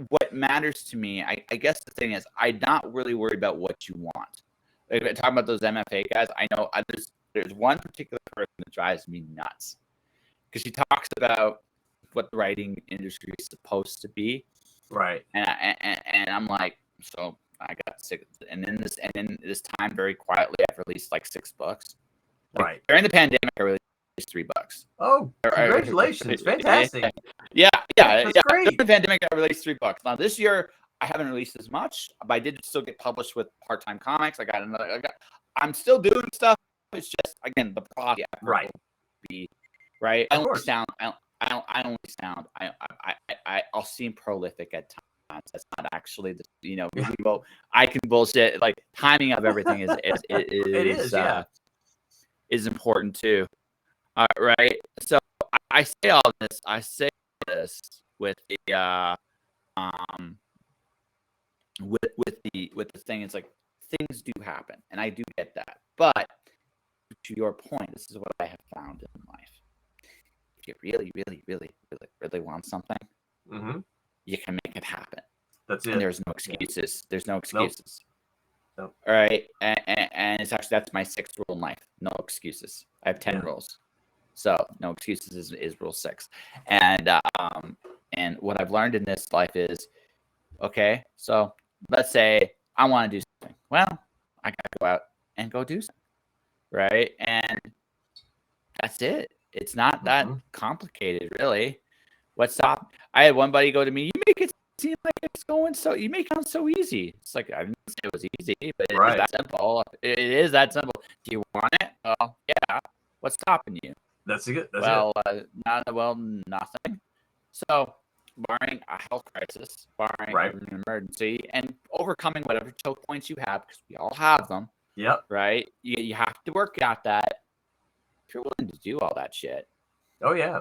what matters to me. I guess the thing is, I'm not really worried about what you want. Like, talking about those MFA guys, I know there's one particular person that drives me nuts because she talks about what the writing industry is supposed to be, right? And I'm like, so I got 6, and then this time very quietly I've released like 6 books. Right during the pandemic, I released 3 books. Oh, congratulations! Fantastic. Yeah. That's great. During the pandemic, I released 3 books. Now this year, I haven't released as much, but I did still get published with Part-Time Comics. I'm still doing stuff. It's just again the project right. Be right. I'll seem prolific at times. That's not actually the I can bullshit. Like timing of everything is important too. Right. So I say all this. I say this with the with the thing. It's like things do happen, and I do get that. But to your point, this is what I have found in life. If you really, really, really, really, really want something, you can make it happen. That's it. And there's no excuses. Yeah. There's no excuses. Nope. All right. And it's actually, that's my 6th rule in life. No excuses. I have 10 rules. So no excuses is rule 6. And what I've learned in this life is, okay, so let's say I want to do something. Well, I got to go out and go do something. Right. And that's it. It's not that complicated, really. I had one buddy go to me, you make it seem like it's going you make it sound so easy. It's like, I didn't say it was easy, but it's that simple. It is that simple. Do you want it? Well, yeah. What's stopping you? That's good. Nothing. So barring a health crisis, barring Right. an emergency, and overcoming whatever choke points you have, because we all have them. Yep. Right? You have to work out that if you're willing to do all that shit. Oh yeah.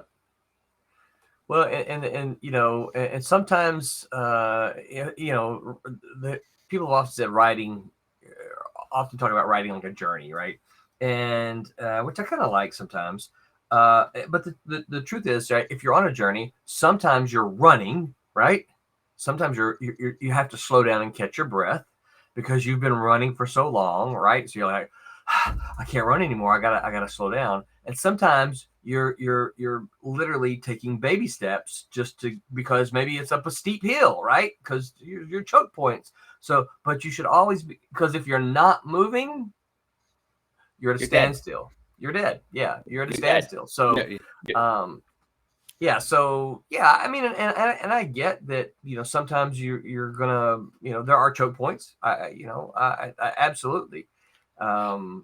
Well, and you know, and sometimes you know, the people have often said riding, often talk about riding like a journey, right? And which I kind of like sometimes. But the truth is, right, if you're on a journey, sometimes you're running, right? Sometimes you have to slow down and catch your breath because you've been running for so long, right? So you're like, I can't run anymore. I gotta slow down. And sometimes you're literally taking baby steps just to, because maybe it's up a steep hill, right? Because your choke points. So, but you should always be, because if you're not moving, you're at a standstill. You're dead. Yeah, you're at a standstill. So, yeah. So, yeah. I mean, and I get that. You know, sometimes you're gonna, you know, there are choke points. I absolutely. All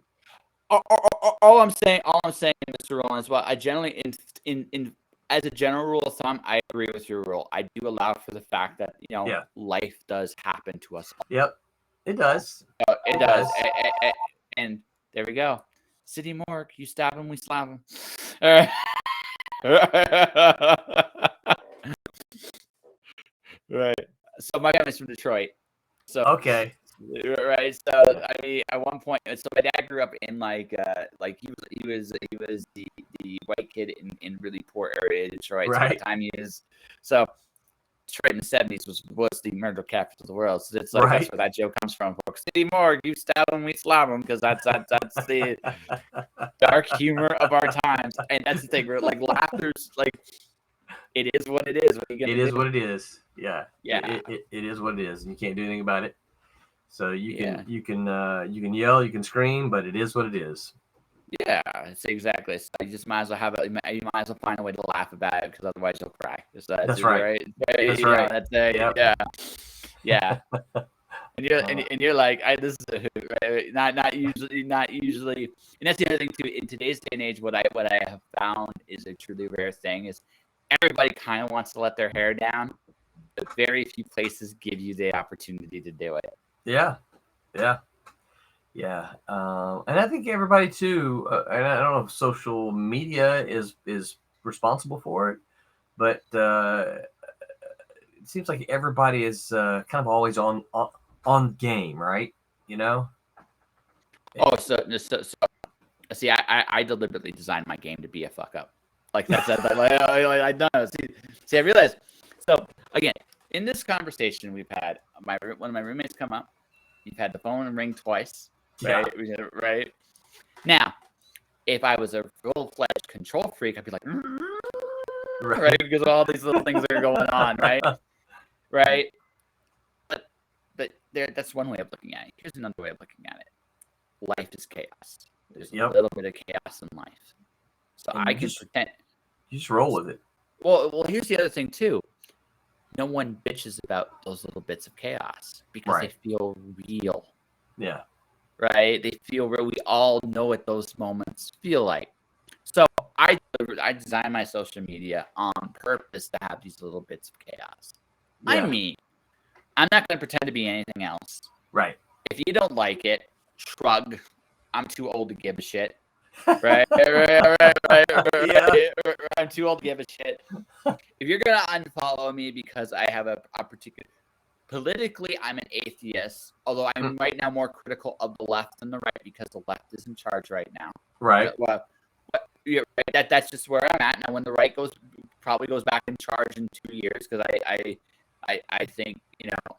I'm saying, Mr. Roland, is well, I generally, in as a general rule of thumb, I agree with your rule. I do allow for the fact that life does happen to us. Yep, it does. It does. And there we go. City Morgue, you stab him, we slap him. All right. Right. So my family's from Detroit. So okay. Right. So I mean, at one point, so my dad grew up in like he was the white kid in really poor area of Detroit. Right. So by the time he is, so Detroit in the 70s was the murder capital of the world. So it's like that's where that joke comes from, folks. City Morgue, you stab him, we slap him, because that's the dark humor of our times. And that's the thing, where like laughter's like, it is what it is. What are you gonna it do? is what it is. Yeah. Yeah. It is what it is. You can't do anything about it. So you can yell, you can scream, but it is what it is. Yeah, it's exactly. So you just might as well you might as well find a way to laugh about it, because otherwise you'll cry. That's right. That's right. That's yep. Yeah. And you're like, this is a hoot, right? Not usually. And that's the other thing too. In today's day and age, what I have found is a truly rare thing is everybody kind of wants to let their hair down, but very few places give you the opportunity to do it. Yeah. And I think everybody too, and I don't know if social media is responsible for it, but it seems like everybody is kind of always on game, right? You know? Oh, so see, I deliberately designed my game to be a fuck up. Like that's I know. See, I realized. So again, in this conversation we've had, one of my roommates come up. You've had the phone ring twice. Right? Yeah. Right. Now, if I was a full-fledged control freak, I'd be like, right, because all these little things are going on, right? Right. But that's one way of looking at it. Here's another way of looking at it. Life is chaos. There's a little bit of chaos in life. So I can pretend. You just roll with it. Well, here's the other thing too. No one bitches about those little bits of chaos because they feel real. Yeah. Right? They feel real. We all know what those moments feel like. So I design my social media on purpose to have these little bits of chaos. Yeah. I mean, I'm not going to pretend to be anything else. Right. If you don't like it, shrug. I'm too old to give a shit. Right. I'm too old to give a shit. If you're gonna unfollow me because I have a particular politically, I'm an atheist. Although I'm right now more critical of the left than the right because the left is in charge right now. Right. That's just where I'm at now. When the right probably goes back in charge in 2 years, because I think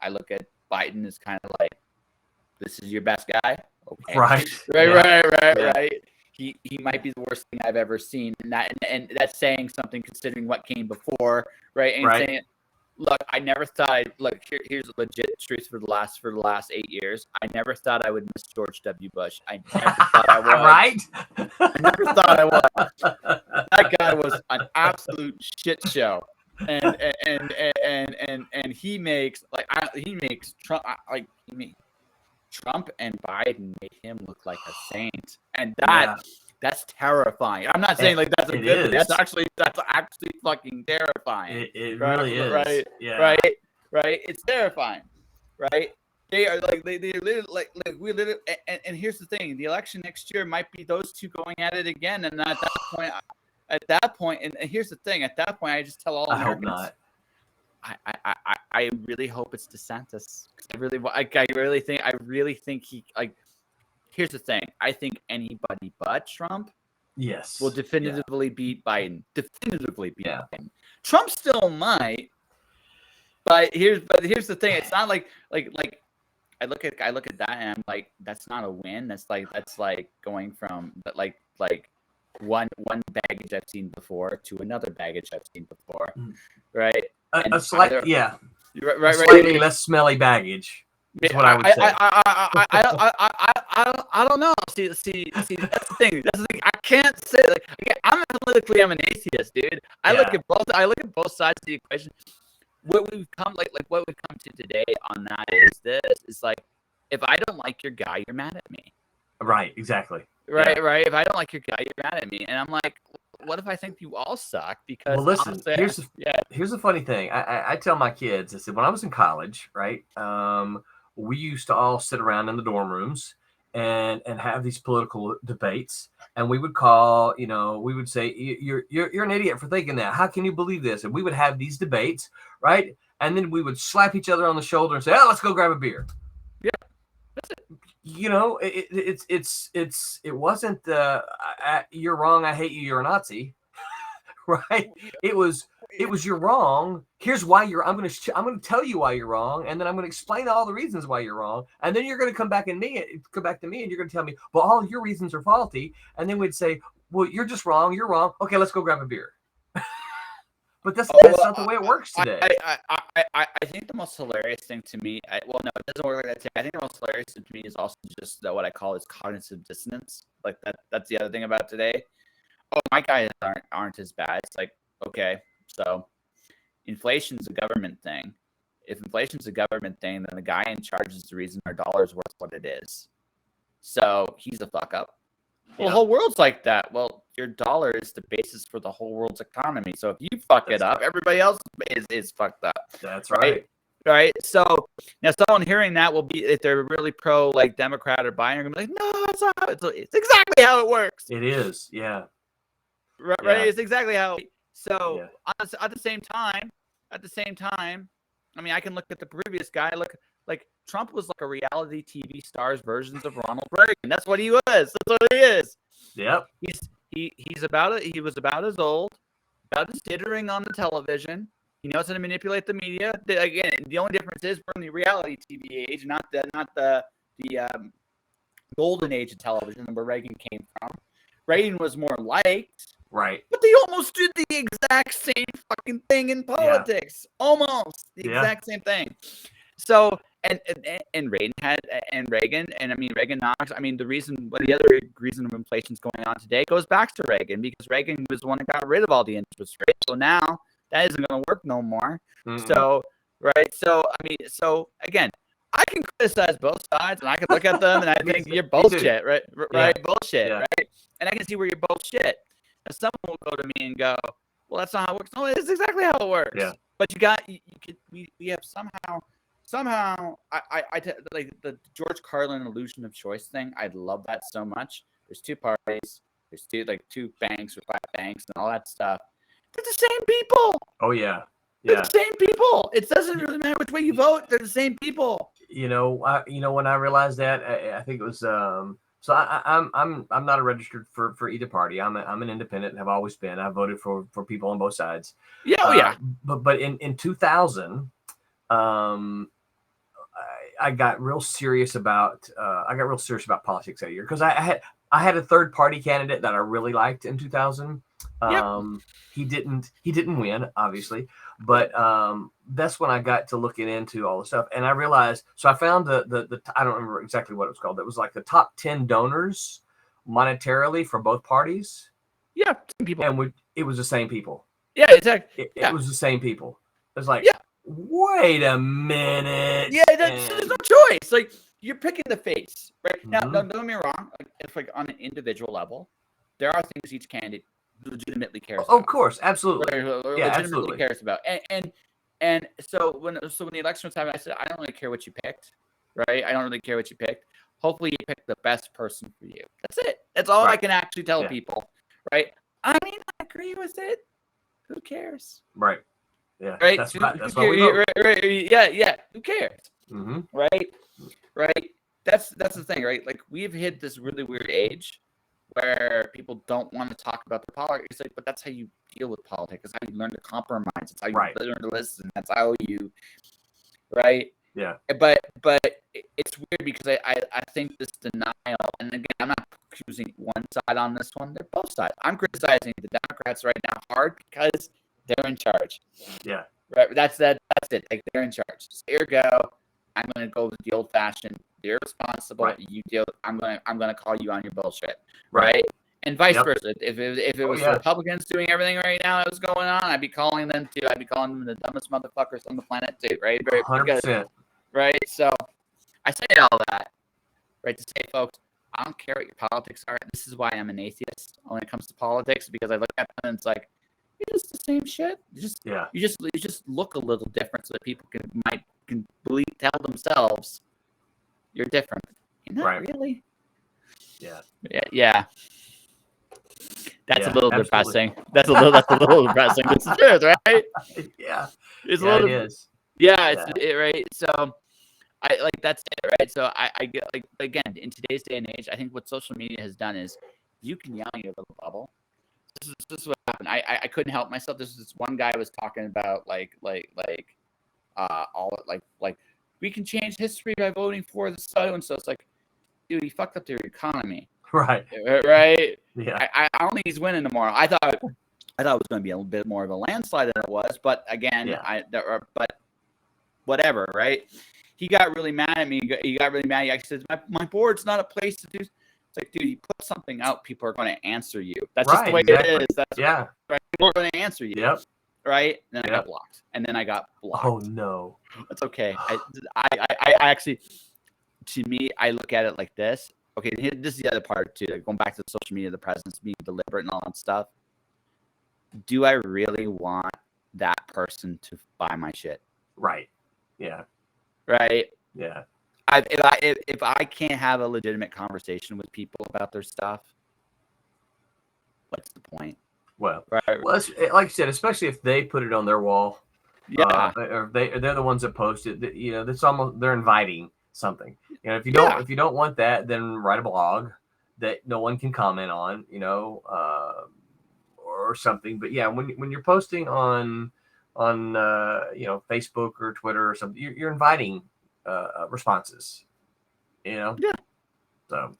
I look at Biden as kind of like, this is your best guy. Okay. Right. He might be the worst thing I've ever seen, and that's saying something considering what came before, right? And saying, look, I never thought. Here's a legit truth for the last 8 years. I never thought I would miss George W. Bush. I never thought I would. Right? I never thought I would. That guy was an absolute shit show, and he makes Trump and Biden made him look like a saint, and That's terrifying. I'm not saying like that's a good thing. That's actually fucking terrifying. It really is. Right. Yeah. Right. It's terrifying. Right. They are like they literally like we literally and here's the thing: the election next year might be those two going at it again, and at that point, and here's the thing: at that point, I just tell all Americans. I hope not. I really hope it's DeSantis. I really think he like. Here's the thing: I think anybody but Trump, will definitively beat Biden. Biden. Trump still might, but here's the thing: it's not like. I look at that and I'm like, that's not a win. That's like going from like one baggage I've seen before to another baggage I've seen before, right? A slightly less smelly baggage. That's what I would say. I don't know. See, that's the thing. I can't say I'm an atheist, dude. I look at both sides of the equation. What we've come to today on that is like, if I don't like your guy, you're mad at me. Right, exactly. Right. If I don't like your guy, you're mad at me. And I'm like, what if I think you all suck? Because listen, honestly, here's the funny thing. I tell my kids, I said, when I was in college, right, we used to all sit around in the dorm rooms and have these political debates. And we would call, we would say, you're an idiot for thinking that. How can you believe this? And we would have these debates, right? And then we would slap each other on the shoulder and say, oh, let's go grab a beer. Yeah. That's it. It wasn't you're wrong, I hate you, you're a Nazi. Right? It was you're wrong. Here's why I'm going to tell you why you're wrong, and then I'm going to explain all the reasons why you're wrong, and then you're going to come back to me, and you're going to tell me, well, all your reasons are faulty, and then we'd say, well, you're just wrong. You're wrong. Okay, let's go grab a beer. But that's not the way it works today. I think the most hilarious thing to me, it doesn't work like that today. I think the most hilarious thing to me is also just what I call is cognitive dissonance. Like that's the other thing about today. Oh, my guys aren't as bad. It's like, okay, so inflation's a government thing. If inflation's a government thing, then the guy in charge is the reason our dollar's worth what it is. So he's a fuck up. Well, the whole world's like that. Well, your dollar is the basis for the whole world's economy. So if you fuck it up, everybody else is fucked up. That's right. Right. So now someone hearing that will be, if they're really pro like Democrat or Biden, are gonna be like, no, it's not. It's exactly how it works. It is. Yeah. Right. Yeah. It's exactly how. So at the same time, I mean, I can look at the previous guy. Look, like Trump was like a reality TV star's versions of Ronald Reagan. That's what he was. That's what he is. Yep. He's about it. He was about as old, about as jittering on the television. He knows how to manipulate the media. Again, the only difference is we're in the reality TV age, not the golden age of television where Reagan came from. Reagan was more liked. Right. But they almost did the exact same fucking thing in politics. Yeah. Almost the exact same thing. So and Reagan and I mean Reaganomics. I mean the other reason of inflation's going on today goes back to Reagan, because Reagan was the one that got rid of all the interest rates. So now that isn't going to work no more. Mm-hmm. So so again, I can criticize both sides and I can look at them and I think you're bullshit, right? Right, bullshit, right? And I can see where you're bullshit. And someone will go to me and go, "Well, that's not how it works." No, it's exactly how it works. Yeah. But we have somehow I like the George Carlin illusion of choice thing. I love that so much. There's two parties. There's two banks or 5 banks and all that stuff. They're the same people. Oh yeah. They're the same people. It doesn't really matter which way you vote. They're the same people. When I realized that, I think it was so I'm not a registered for either party. I'm an independent and have always been. I voted for people on both sides. Yeah, But in 2000, I got real serious about politics that year because I had a third party candidate that I really liked in 2000. He didn't win, obviously, but that's when I got to looking into all the stuff, and I realized. So I found the I don't remember exactly what it was called. It was like the top 10 donors monetarily for both parties. Yeah, same people, and it was the same people. Yeah, exactly. It was the same people. It was like, wait a minute. Yeah, there's no choice. Like you're picking the face, right? Mm-hmm. Now, don't get me wrong. It's like on an individual level. there are things each candidate legitimately cares Oh, about. of course, absolutely. Or Yeah, legitimately absolutely. cares about. And so when the election was happening, I said, I don't really care what you picked, right? I don't really care what you picked. Hopefully you picked the best person for you. That's it. That's all I can actually tell people, right? I may not agree with it. Who cares? Right. Yeah. Right. That's why we vote. Right. Yeah. Who cares? Mm-hmm. Right. That's the thing, right? Like we've hit this really weird age where people don't want to talk about the politics. It's like, but that's how you deal with politics. It's how you learn to compromise. It's how you learn to listen. That's how you, right? Yeah. But it's weird because I think this denial, and again, I'm not choosing one side on this one. They're both sides. I'm criticizing the Democrats right now hard because they're in charge. Yeah. Right. That's it. Like they're in charge. So here we go. I'm going to go with the old fashioned. You're responsible. Right. You deal. I'm gonna call you on your bullshit. Right. And vice versa. If it was Republicans doing everything right now that was going on, I'd be calling them too. I'd be calling them the dumbest motherfuckers on the planet too. Right. 100%. Right. So I say all that, right, to say, folks, I don't care what your politics are. This is why I'm an atheist when it comes to politics, because I look at them and it's like, you're just the same shit. You just look a little different so that people can tell themselves you're different. You're not really. Yeah. Yeah. That's a little depressing. That's a little depressing. This is truth, right? Yeah. It's a little. It is. Yeah, it's it, right. So I like that's it, right? So I get like again in today's day and age, I think what social media has done is you can yell in your little bubble. This is what happened. I couldn't help myself. This one guy was talking about all like we can change history by voting for the so and so. It's like, dude, he fucked up their economy. Right. Yeah. I don't think he's winning tomorrow. I thought it was going to be a little bit more of a landslide than it was, but again, but whatever, right? He got really mad at me. He got really mad. He actually says, my board's not a place to do. It's like, dude, you put something out, people are going to answer you. That's just the way it is. That's right. People are going to answer you. Yep. Right? And then I got blocked. And then I got blocked. Oh, no. That's okay. I actually, to me, I look at it like this. Okay, this is the other part, too. Like going back to the social media, the presence, being deliberate and all that stuff. Do I really want that person to buy my shit? Right. Yeah. Right? Yeah. If I can't have a legitimate conversation with people about their stuff, what's the point? Well, like I said, especially if they put it on their wall, or they're the ones that post it. That's almost they're inviting something. If you don't want that, then write a blog that no one can comment on, or something. But yeah, when you're posting on Facebook or Twitter or something, you're inviting responses. Yeah. So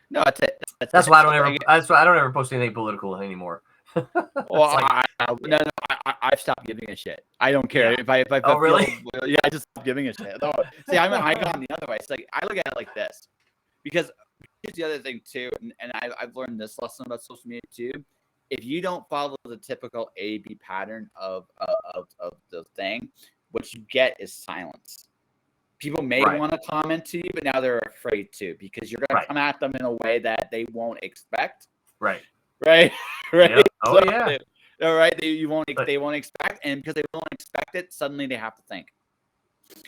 no, that's it. That's why I don't ever post anything political anymore. Well, I've stopped giving a shit. I don't care if I really? I just stopped giving a shit. No, see, I gone the other way. It's like I look at it like this, because here's the other thing too, and I've learned this lesson about social media too. If you don't follow the typical A/B pattern of the thing, what you get is silence. People may want to comment to you, but now they're afraid to, because you're going to come at them in a way that they won't expect. Right. Yep. Oh, yeah. All right. They won't expect, and because they won't expect it, suddenly they have to think.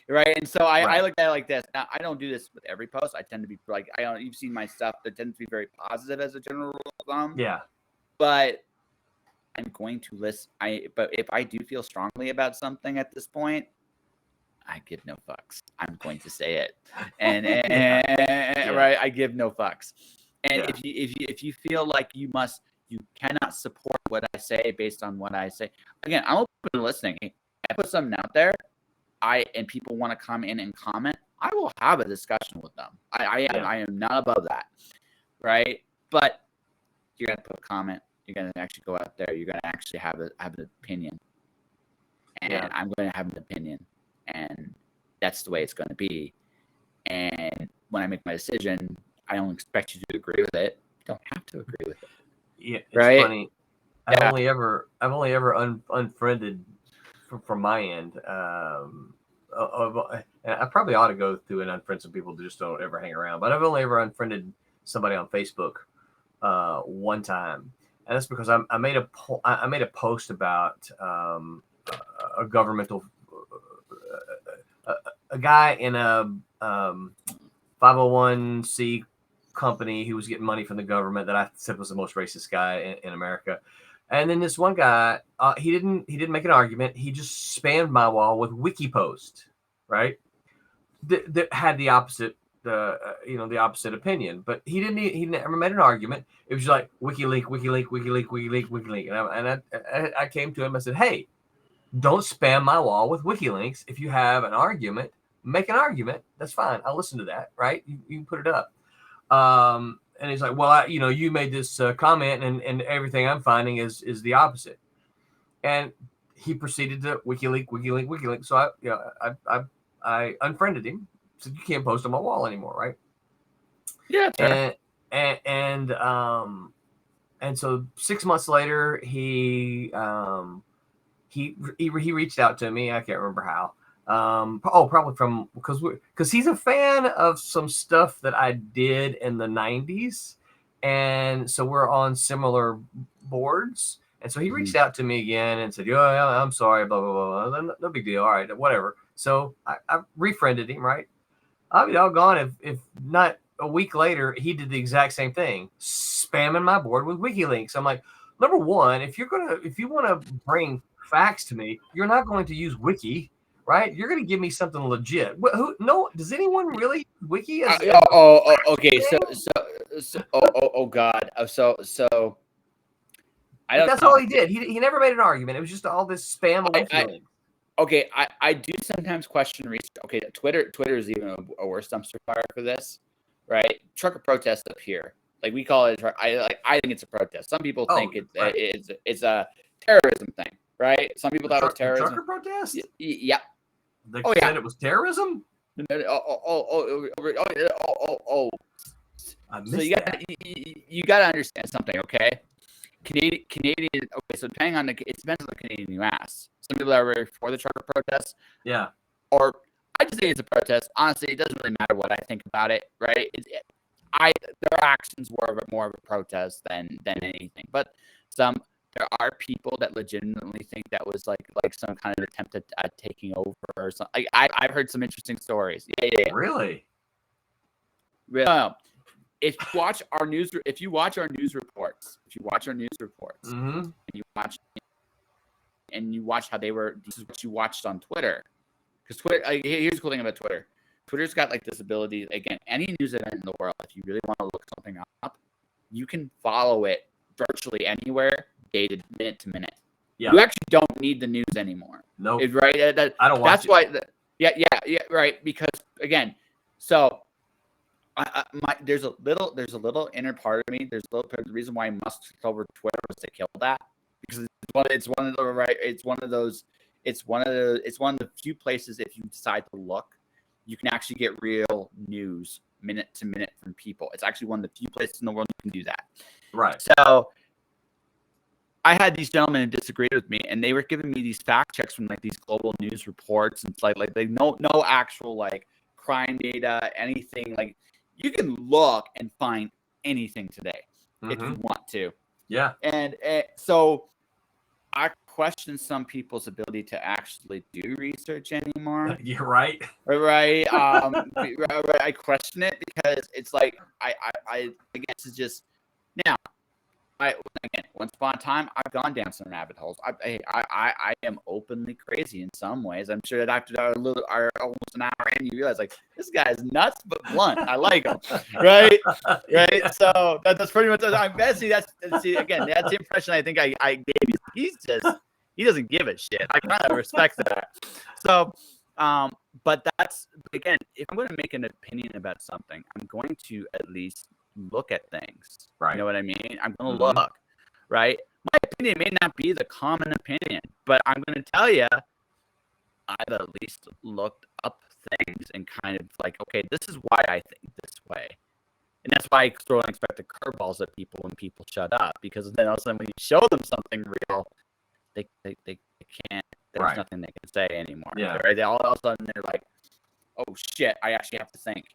Right. And so I look at it like this. Now, I don't do this with every post. I tend to be like, you've seen my stuff that tends to be very positive as a general rule of thumb. Yeah. But I'm going to list. But if I do feel strongly about something at this point, I give no fucks. I'm going to say it, and right, I give no fucks. And if you feel like you cannot support what I say based on what I say, again, I'm open to listening. If I put something out there, and people want to come in and comment, I will have a discussion with them. I am not above that, right? But you're gonna put a comment. You're gonna actually go out there. You're gonna actually have an opinion, and I'm going to have an opinion. And that's the way it's going to be. And when I make my decision, I don't expect you to agree with it. You don't have to agree with it. Yeah, it's funny. I've only ever unfriended from my end. And I probably ought to go through and unfriend some people who just don't ever hang around. But I've only ever unfriended somebody on Facebook one time, and that's because I made a post about a governmental a guy in a 501c company who was getting money from the government that I said was the most racist guy in America. And then this one guy, he didn't make an argument. He just spammed my wall with wiki post, right? That had the opposite, the opposite opinion. But he never made an argument. It was like WikiLeaks, WikiLeaks, WikiLeaks, WikiLeaks, WikiLeaks. And I came to him. I said, hey, don't spam my wall with WikiLeaks. If you have an argument, make an argument. That's fine. I'll listen to that. Right? You can put it up. And he's like, well, you made this comment, and everything I'm finding is the opposite. And he proceeded to WikiLeaks, WikiLeaks, WikiLeaks. So I unfriended him. Said you can't post on my wall anymore, right? Yeah. And so 6 months later, he reached out to me. I can't remember how. Probably from because he's a fan of some stuff that I did in the 90s, and so we're on similar boards. And so he reached out to me again and said, "Yeah, I'm sorry, blah blah blah. No big deal. All right, whatever." So I refriended him. Right? I'll be doggone if not a week later he did the exact same thing, spamming my board with WikiLeaks. I'm like, number one, if you want to bring facts to me, you're not going to use Wiki. Right, you're going to give me something legit. Does anyone really Wiki? Okay. God. So. I don't. That's all he did. He never made an argument. It was just all this spam. I do sometimes question research. Okay, Twitter is even a worse dumpster fire for this, right? Trucker protest up here, like we call it. I think it's a protest. Some people think it's a terrorism thing, right? Some people thought it was terrorism. Trucker protest? Yeah. They said it was terrorism? So you got to understand something, okay? Canadian. Okay, so depends on the Canadian you ask. Some people are very for the trucker protest. Yeah. Or I just think it's a protest. Honestly, it doesn't really matter what I think about it, right? Their actions were more of a protest than anything. But there are people that legitimately think that was like some kind of attempt at taking over or something. I've heard some interesting stories. Yeah. Really? If you watch our news reports, mm-hmm. and you watch how they were, this is what you watched on Twitter. Because Twitter, here's the cool thing about Twitter. Twitter's got like this ability. Again, any news event in the world, if you really want to look something up, you can follow it virtually anywhere, dated minute to minute. Yeah. You actually don't need the news anymore. No, nope. Right? I don't watch it. Yeah, right. Because again, so there's a little inner part of me. There's a little part of the reason why Musk took over Twitter was to kill that, because it's one of the few places, if you decide to look, you can actually get real news minute to minute from people. It's actually one of the few places in the world you can do that. Right. So I had these gentlemen who disagreed with me, and they were giving me these fact checks from like these global news reports, and it's like they no actual like crime data, anything. Like you can look and find anything today if you want to. Yeah. And so I question some people's ability to actually do research anymore. You're right. Right. I question it because it's like I guess it's just now. Once upon a time, I've gone down some rabbit holes. I am openly crazy in some ways. I'm sure that after almost an hour in, you realize like this guy's nuts but blunt. I like him, right? Right. So that's pretty much. I'm That's the impression I think I gave you. He doesn't give a shit. I kind of respect that. So, but that's again, if I'm going to make an opinion about something, I'm going to at least look at things. Right. You know what I mean? I'm going to look. Right. My opinion may not be the common opinion, but I'm going to tell you, I've at least looked up things and kind of like, okay, this is why I think this way. And that's why I throw unexpected curveballs at people when people shut up, because then all of a sudden when you show them something real, they can't. There's nothing they can say anymore. Yeah. Right? They all of a sudden they're like, oh shit, I actually have to think.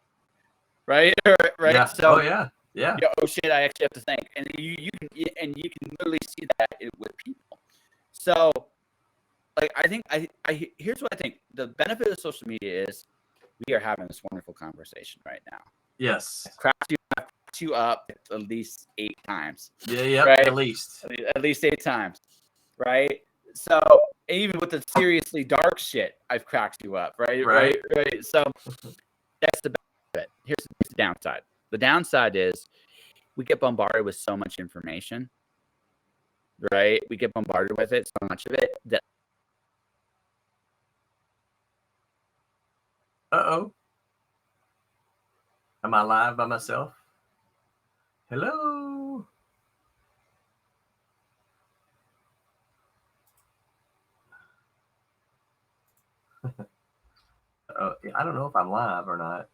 Right. Right. Yeah. So, yeah. Yeah. Oh shit, I actually have to think, and you can literally see that with people. So, like, I think here's what I think the benefit of social media is. We are having this wonderful conversation right now. Yes. I've cracked you up at least 8 times. Yeah. Right? At least 8 times. Right? So even with the seriously dark shit, I've cracked you up. Right. So that's the benefit. Here's the downside. The downside is we get bombarded with so much information. Right? We get bombarded with it, so much of it that. Uh-oh. Am I live by myself? Hello? I don't know if I'm live or not.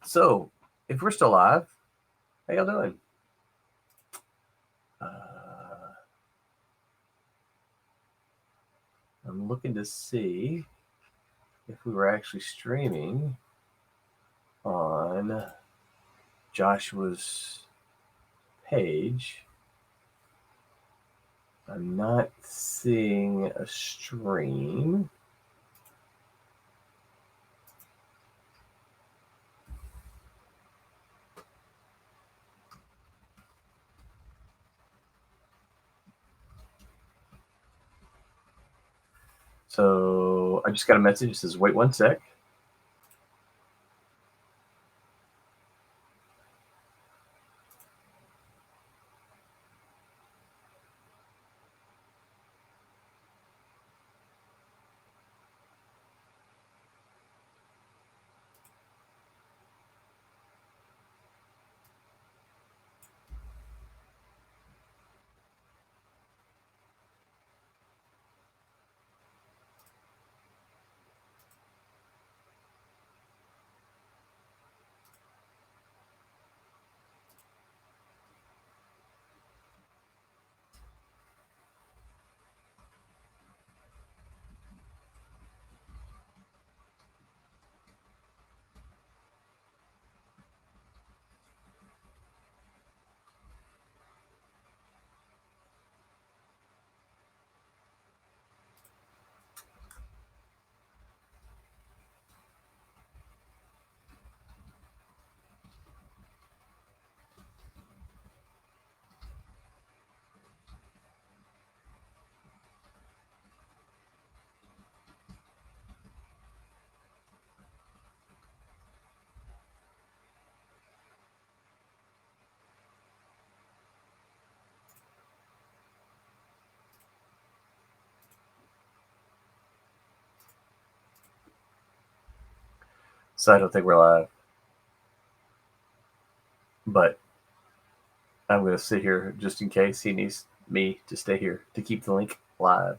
So if we're still live, how y'all doing? I'm looking to see if we were actually streaming on Joshua's page. I'm not seeing a stream. So I just got a message that says, wait 1 sec. So I don't think we're live. But I'm going to sit here just in case he needs me to stay here to keep the link live.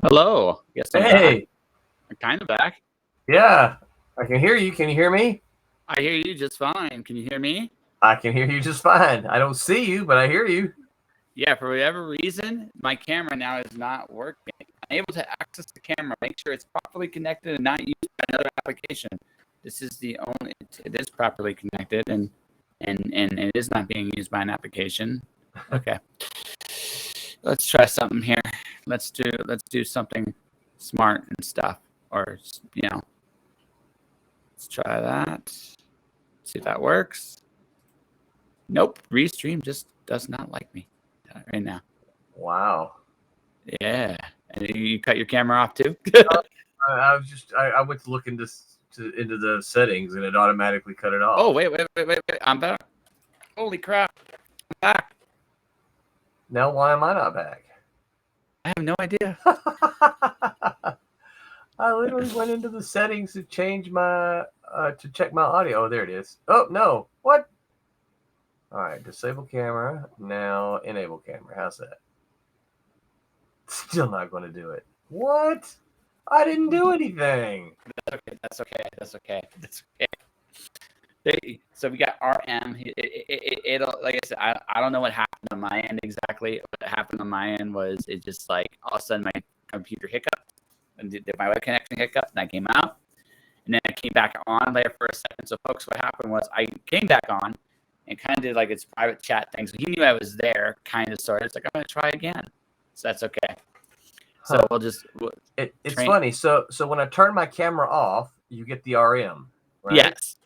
Hello. Yes, I'm back. Hey, I'm kind of back. yeah, I can hear you. Can you hear me? I hear you just fine. Can you hear me? I can hear you just fine. I don't see you, but I hear you. Yeah, for whatever reason, my camera now is not working. I'm able to access the camera, make sure it's properly connected and not used by another application. This is the only, it is properly connected and it is not being used by an application. Okay. Let's try something here. Let's do something smart and stuff, or let's try that. See if that works. Nope, Restream just does not like me right now. Wow. Yeah, and you cut your camera off too. I went to look into the settings and it automatically cut it off. Oh wait, I'm back. Holy crap, I'm back. Now why am I not back? I have no idea. I literally went into the settings to change my to check my audio. Oh, there it is. Oh no, what? All right, disable camera. Now enable camera. How's that? Still not going to do it. What? I didn't do anything. That's okay. So we got RM. It'll, like I said, I don't know what happened on my end exactly. What happened on my end was it just like all of a sudden my computer hiccuped and did my web connection hiccuped and I came out and then I came back on there for a second. So folks, what happened was I came back on and kind of did like its private chat thing. So he knew I was there, kind of sort of. It's like I'm gonna try again. So that's okay. So it's funny. So when I turn my camera off, you get the RM, right? Yes.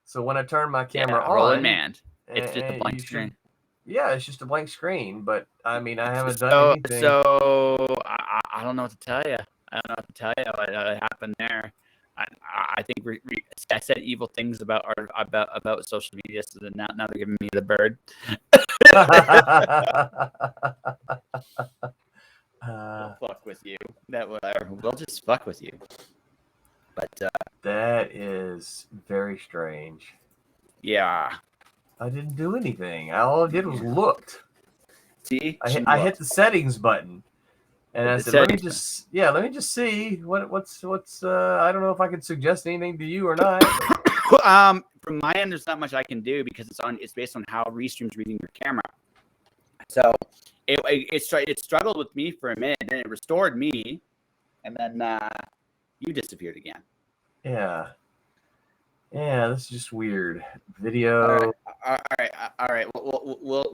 So when I turn my camera on, Roland Mann, it's just a blank screen. Yeah, it's just a blank screen. But I mean, I haven't done anything. So I don't know what to tell you. I don't know what to tell you what happened there. I think I said evil things about social media, so that now they're giving me the bird. We'll fuck with you. We'll just fuck with you. But that is very strange. Yeah. I didn't do anything. All I did was looked. See, I hit the settings button, and I said, "Let me just see what's. I don't know if I can suggest anything to you or not." From my end, there's not much I can do because it's based on how Restream's reading your camera. So it struggled with me for a minute, then it restored me, and then you disappeared again. Yeah, this is just weird. Video. All right. We'll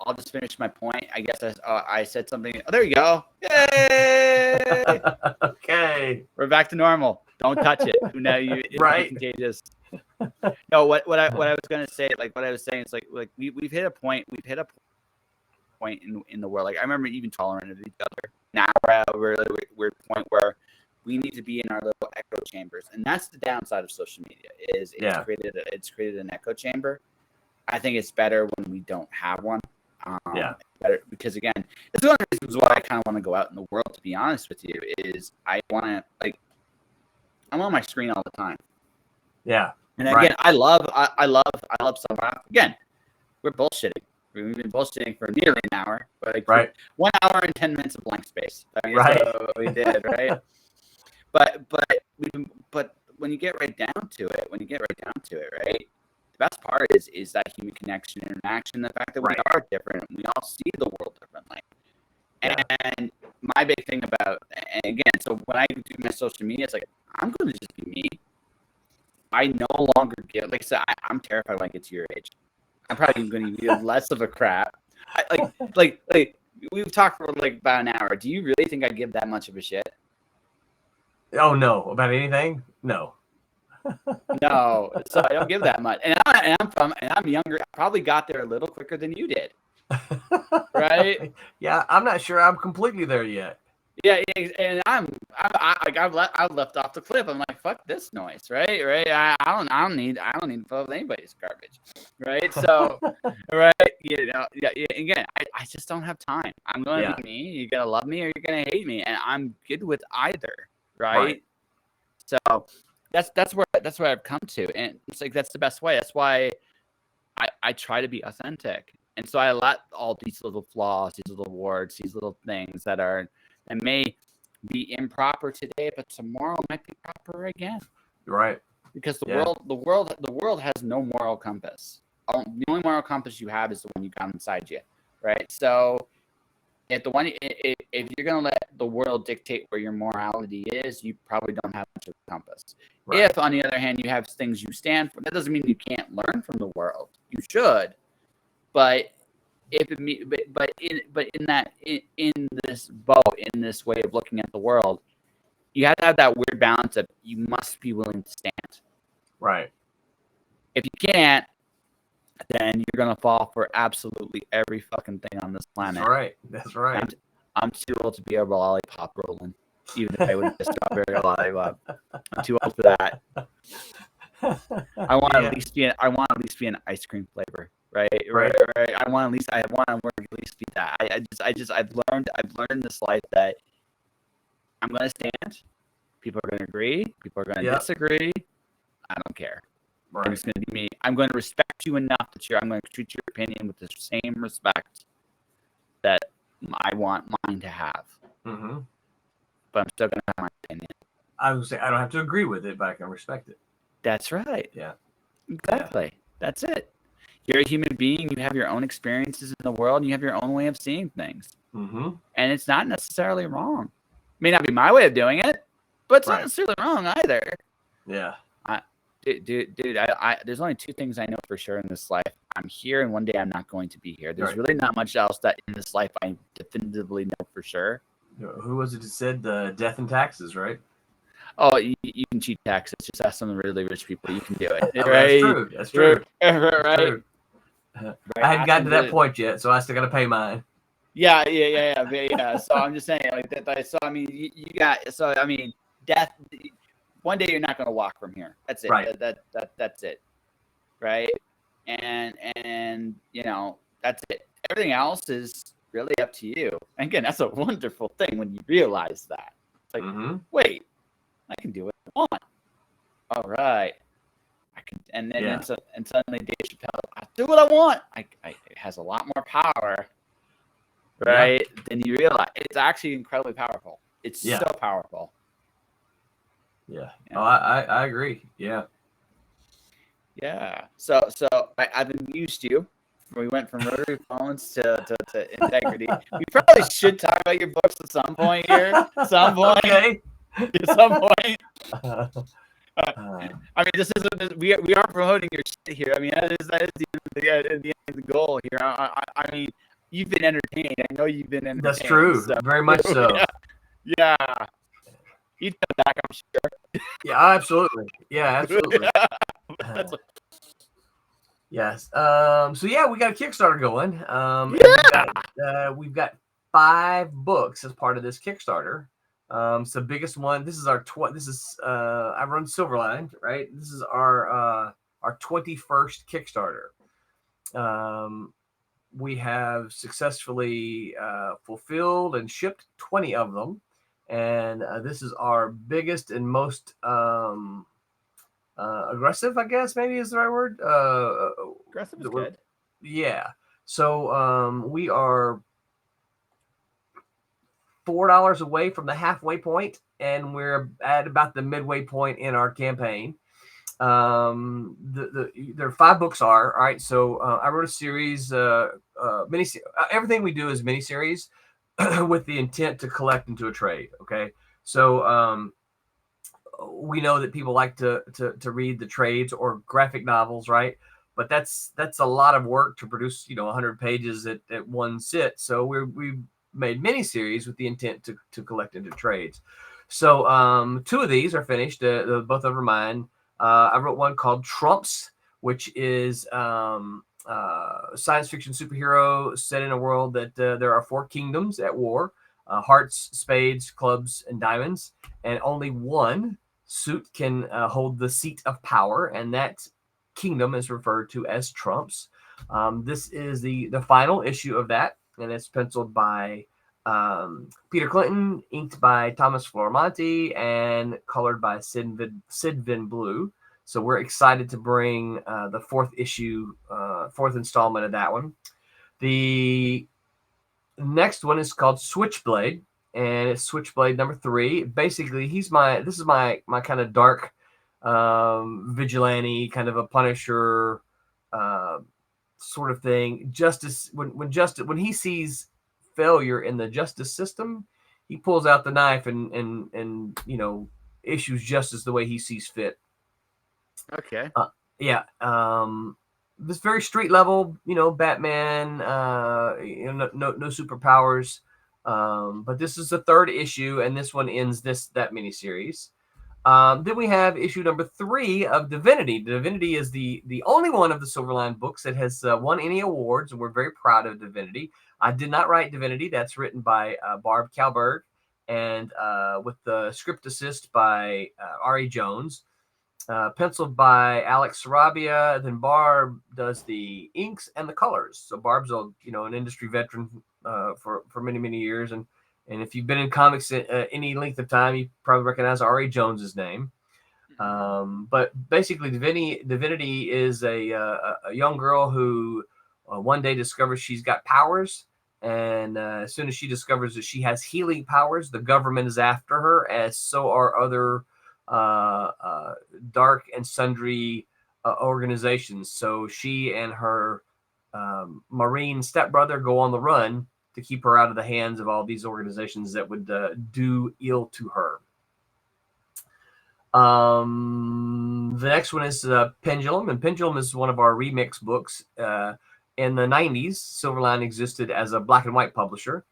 I'll just finish my point. I guess I said something. Oh, there you go. Yay! Okay. We're back to normal. Don't touch it. Now it's right. Contagious. No, what I was gonna say, like what I was saying, is like we've hit a point. We've hit a point in the world. Like I remember even tolerant of each other. Now we're at a really weird point where we need to be in our little echo chambers, and that's the downside of social media. It's created an echo chamber. I think it's better when we don't have one. Better because again, it's one of the reasons why I kind of want to go out in the world. To be honest with you, is I want to I'm on my screen all the time. Yeah. And again, I love summer. Again, we're bullshitting. We've been bullshitting for nearly an hour, but 1 hour and 10 minutes of blank space. I mean, that's what we did, right? But when you get right down to it, right? The best part is that human connection, interaction, the fact that we are different, we all see the world differently. Yeah. And my big thing about, and again, so when I do my social media, it's like I'm going to just be me. I no longer give, like I said, I'm terrified when I get to your age. I'm probably going to give less of a crap. Like we've talked for like about an hour. Do you really think I give that much of a shit? Oh no, about anything? No. No, so I don't give that much, and I'm younger. I probably got there a little quicker than you did, right? Yeah, I'm not sure I'm completely there yet. Yeah, and I've left off the cliff. I'm like, fuck this noise, right? I don't need to fill up anybody's garbage, right? So, right, again, I just don't have time. I'm gonna be me. You're gonna love me or you're gonna hate me, and I'm good with either, right? So that's where I've come to, and it's like that's the best way. That's why I try to be authentic, and so I let all these little flaws, these little warts, these little things that that may be improper today, but tomorrow might be proper again. Right. Because the world has no moral compass. The only moral compass you have is the one you got inside you, right? So if you're gonna let the world dictate where your morality is, you probably don't have much of a compass. Right. If, on the other hand, you have things you stand for, that doesn't mean you can't learn from the world. You should, but in this way of looking at the world, you have to have that weird balance of you must be willing to stand. Right. If you can't, then you're gonna fall for absolutely every fucking thing on this planet. That's right. I'm too old to be a lollipop, Roland. Even if I would be a strawberry lollipop, I'm too old for that. I want to at least be an ice cream flavor, right? I want to at least be that. I've learned in this life that I'm gonna stand. People are gonna agree. People are gonna disagree. I don't care. Right. I'm just going to be me. I'm going to respect you enough that I'm going to treat your opinion with the same respect that I want mine to have. Mm-hmm. But I'm still going to have my opinion. I would say I don't have to agree with it, but I can respect it. That's right. Yeah. Exactly. Yeah. That's it. You're a human being. You have your own experiences in the world, and you have your own way of seeing things. Mm-hmm. And it's not necessarily wrong. It may not be my way of doing it, but it's not necessarily wrong either. Yeah. Dude, there's only two things I know for sure in this life. I'm here, and one day I'm not going to be here. There's really not much else that in this life I definitively know for sure. Who was it who said death and taxes, right? Oh, you can cheat taxes. Just ask some really rich people. You can do it. Right? That's true. Right. True. I hadn't gotten to that point yet, so I still got to pay mine. Yeah. So I'm just saying, like that. So I mean, you got. So I mean, death. One day you're not going to walk from here. That's it. Right. That's it. Right. And you know, that's it. Everything else is really up to you. And again, that's a wonderful thing when you realize that. It's like, wait, I can do what I want. All right. I can, and then and suddenly Dave Chappelle, I do what I want. It has a lot more power, right? Than you realize. It's actually incredibly powerful. It's so powerful. Yeah. Oh, I agree. Yeah. Yeah. So I've amused you. We went from rotary phones to integrity. We probably should talk about your books at some point here. Okay. At some point. I mean, this isn't. We aren't promoting your shit here. I mean, that is the end of the goal here. I mean, you've been entertained. I know you've been entertained. That's true. So. Very much so. Yeah. You'd come back, I'm sure. Yeah, absolutely. Yeah, absolutely. Yes. So yeah, we got a Kickstarter going. We've got 5 books as part of this Kickstarter. So biggest one. This is our I run Silverline, right? This is our 21st Kickstarter. We have successfully fulfilled and shipped 20 of them. And this is our biggest and most aggressive, I guess maybe is the right word. Aggressive is good. Yeah. So we are $4 away from the halfway point, and we're at about the midway point in our campaign. There are 5 books all right. So I wrote a series, everything we do is miniseries. With the intent to collect into a trade. Okay. So we know that people like to read the trades or graphic novels, right? But that's a lot of work to produce, 100 pages at one sit. So we made miniseries with the intent to collect into trades. So 2 of these are finished. Both of them are mine. I wrote one called Trumps, which is science fiction superhero set in a world that there are 4 kingdoms at war: hearts, spades, clubs, and diamonds, and only one suit can hold the seat of power, and that kingdom is referred to as Trumps. This is the final issue of that, and it's penciled by Peter Clinton, inked by Thomas Flormonti, and colored by Sid Van Blue. So we're excited to bring the 4th issue, 4th installment of that one. The next one is called Switchblade, and it's Switchblade number 3. Basically, this is my kind of dark vigilante, kind of a Punisher sort of thing. Justice when he sees failure in the justice system, he pulls out the knife and issues justice the way he sees fit. Okay. Yeah. This very street level, Batman, no superpowers. But this is the 3rd issue, and this one ends that miniseries. Then we have issue number 3 of Divinity. Divinity is the only one of the Silverline books that has won any awards, and we're very proud of Divinity. I did not write Divinity. That's written by Barb Kalberg, and with the script assist by R.A. Jones. Penciled by Alex Sarabia. Then Barb does the inks and the colors. So Barb's an industry veteran for many years, and if you've been in comics any length of time, you probably recognize R.A. Jones's name. But basically, Divinity is a young girl who one day discovers she's got powers, and as soon as she discovers that she has healing powers, the government is after her, as so are other dark and sundry organizations. So she and her Marine stepbrother go on the run to keep her out of the hands of all these organizations that would do ill to her. The next one is Pendulum, and Pendulum is one of our remix books. In the 90s, Silverline existed as a black and white publisher,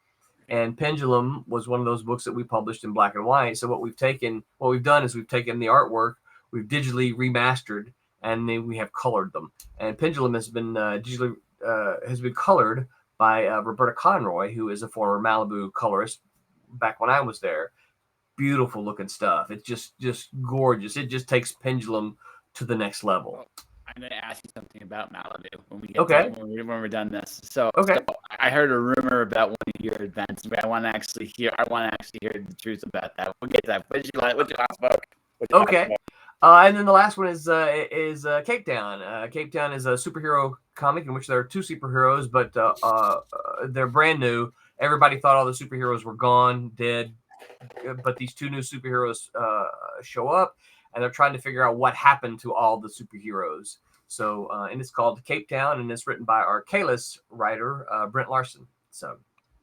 and Pendulum was one of those books that we published in black and white. So what we've done is we've taken the artwork, we've digitally remastered, and then we have colored them. And Pendulum has been digitally colored by Roberta Conroy, who is a former Malibu colorist back when I was there. Beautiful looking stuff. It's just gorgeous. It just takes Pendulum to the next level. I'm going to ask you something about Malibu when we get when we're done this. So I heard a rumor about one of your events, but I want to actually hear the truth about that. We'll get to that. What's your last book? And then the last one is Cape Town. Cape Town is a superhero comic in which there are 2 superheroes, but they're brand new. Everybody thought all the superheroes were gone, dead, but these 2 new superheroes show up, and they're trying to figure out what happened to all the superheroes. So, and it's called Cape Town, and it's written by our Kalis writer, Brent Larson. So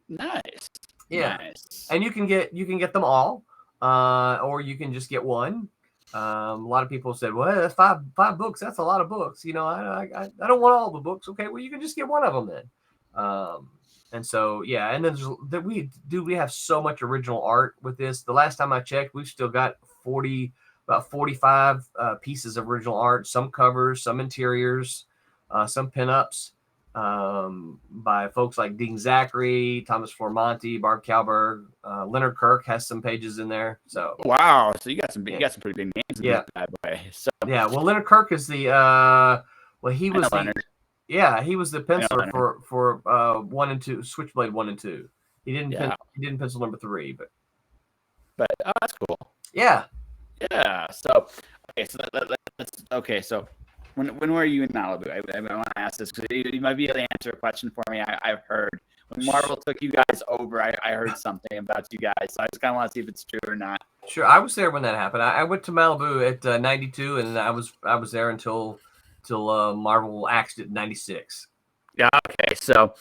nice. Yeah. Nice. And you can get them all, or you can just get one. A lot of people said, well, that's five books. That's a lot of books. I don't want all the books. Okay, well, you can just get one of them then. And so, yeah, and then we have so much original art with this. The last time I checked, we've still got about 45 pieces of original art, some covers, some interiors, some pinups by folks like Dean Zachary, Thomas Formonti, Barb Kalberg, Leonard Kirk has some pages in there. So wow, so you got some pretty big names in that bad way. So yeah, well, Leonard Kirk is the he was the penciler for 1 and 2, Switchblade 1 and 2. He didn't pencil number 3, but that's cool. Yeah. Yeah. So so when were you in Malibu? I want to ask this because you might be able to answer a question for me. I've heard when Marvel took you guys over, I heard something about you guys. So I just kind of want to see if it's true or not. Sure, I was there when that happened. I went to Malibu at 92, and I was there until Marvel axed it in 96. Yeah. Okay. So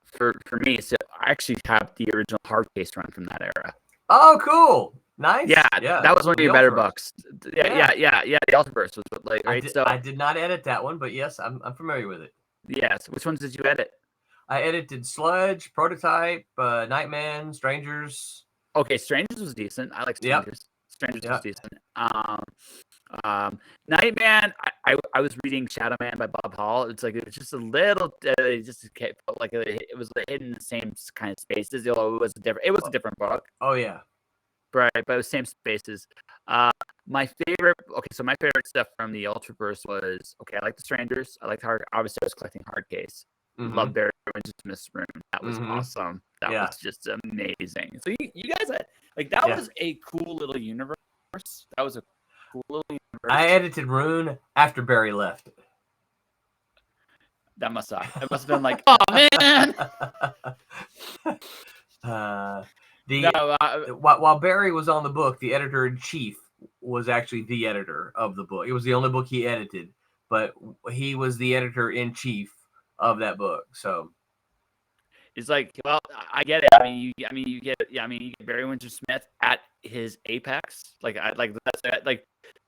for me, so I actually have the original hard case run from that era. Oh, cool. Nice. Yeah, that was one of your better books. Yeah. The Ultraverse was right. I did not edit that one, but yes, I'm familiar with it. Yes. Which ones did you edit? I edited Sludge, Prototype, Nightman, Strangers. Okay, Strangers was decent. I like Strangers. Yep. Strangers was decent. Nightman, I was reading Shadow Man by Bob Hall. It's like it was just a little, it was hidden in the same kind of spaces. Although it was a different book. Oh yeah. Right, but it was same spaces. My favorite stuff from the Ultraverse was I like the Strangers. I liked obviously I was collecting Hardcase. Mm-hmm. Love Barry Windsor Miss Room. That was awesome. That was just amazing. So you guys that was a cool little universe. That was a cool little universe. I edited Rune after Barry left. That must have been like, oh man. While Barry was on the book, the editor in chief was actually the editor of the book. It was the only book he edited, but he was the editor in chief of that book. So it's like, well, I get it. I mean, you get Barry Windsor Smith at his apex.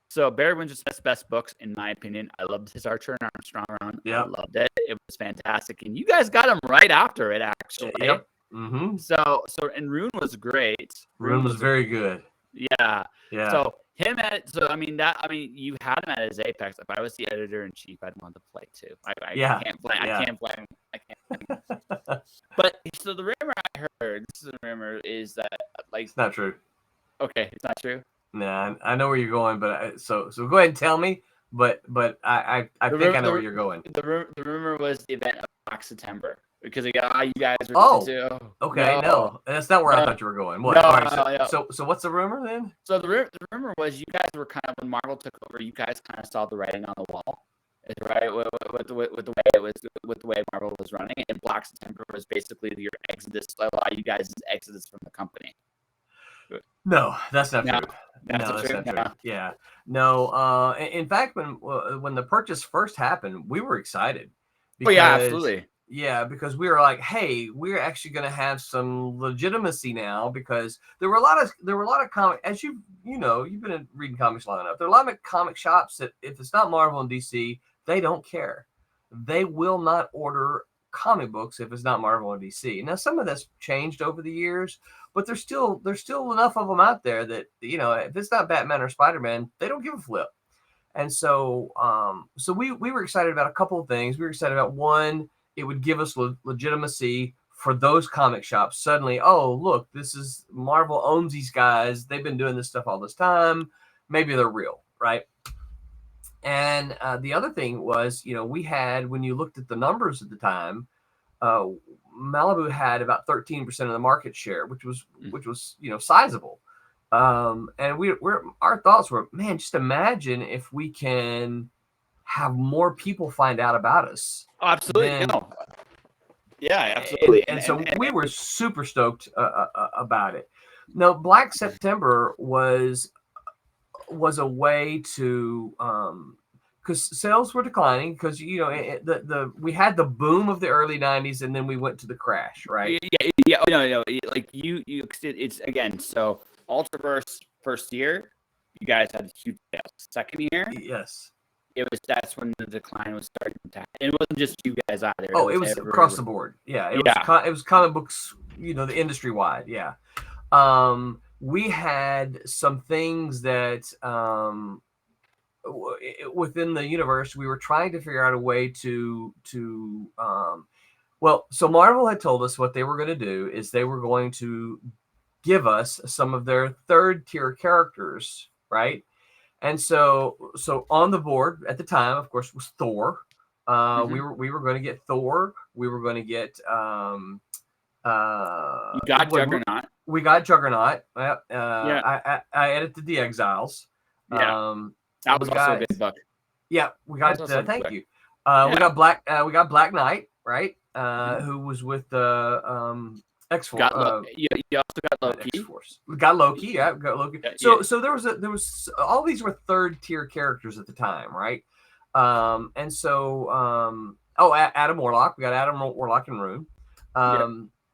So Barry Windsor Smith's best books, in my opinion. I loved his Archer and Armstrong run. Yeah, I loved it. It was fantastic, and you guys got him right after it, actually. Yep. Mm-hmm. And Rune was great. Rune was very good. Yeah. Yeah. So you had him at his apex. If I was the editor in chief, I'd want to play too. I can't play. Yeah. I can't blame him. But so the rumor I heard, this is a rumor, is that it's not true. Okay, it's not true. Nah, I know where you're going, but so go ahead and tell me. But I think I know where you're going. The rumor was the event of Black September. Because you guys were okay, no, that's not where I thought you were going. What? So what's the rumor then? So the rumor was you guys were kind of, when Marvel took over, you guys kind of saw the writing on the wall, right? With the way Marvel was running, and Black September was basically your exodus, a lot of you guys' exodus from the company. No, that's not true. That's not true. Yeah, no. In fact, when the purchase first happened, we were excited. Because, absolutely. Yeah, because we were like, hey, we're actually going to have some legitimacy now, because there were a lot of comic, as you've been reading comics long enough. There are a lot of comic shops that if it's not Marvel and DC, they don't care. They will not order comic books if it's not Marvel and DC. Now, some of that's changed over the years, but there's still enough of them out there that, if it's not Batman or Spider-Man, they don't give a flip. And so we were excited about a couple of things. We were excited about, one, it would give us legitimacy for those comic shops. Suddenly, oh, look, this is Marvel owns these guys. They've been doing this stuff all this time. Maybe they're real, right? And the other thing was, we had, when you looked at the numbers at the time, Malibu had about 13% of the market share, which was sizable. And our thoughts were, man, just imagine if we can have more people find out about us. Oh, absolutely. Yeah, absolutely. And so we were super stoked about it. Now, Black September was a way to, because sales were declining, because we had the boom of the early 90s, and then we went to the crash, right? Yeah. No. Like it's again. So Ultraverse first year, you guys had huge sales. Second year, yes. That's when the decline was starting to happen. It wasn't just you guys either. It was across the board. Yeah, it was comic books, the industry wide. Yeah. We had some things that within the universe, we were trying to figure out a way to so Marvel had told us what they were going to do is they were going to give us some of their third tier characters, right? And so on the board at the time, of course, was Thor. We were going to get Thor. We were going to get you got Juggernaut. We got Juggernaut. I edited the Exiles. Yeah, that was also a big book. Yeah, we got. Thank you. We got Black. We got Black Knight, right? Who was with the X-Force. You also got Loki. X-Force. We got Loki. Yeah, we got Loki. So there was all these were third tier characters at the time, right? And so Adam Warlock. We got Adam Warlock and Rune.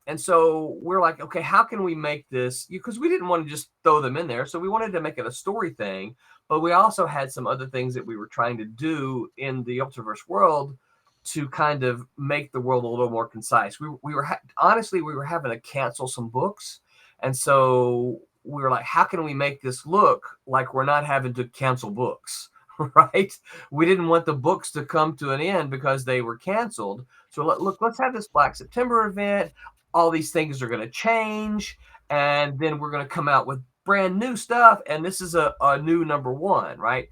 And so we're like, okay, how can we make this? Because we didn't want to just throw them in there, so we wanted to make it a story thing. But we also had some other things that we were trying to do in the Ultraverse world to kind of make the world a little more concise. We were having to cancel some books. And so we were like, how can we make this look like we're not having to cancel books, right? We didn't want the books to come to an end because they were canceled. So let's have this Black September event. All these things are going to change. And then we're going to come out with brand new stuff. And this is a new number one, right?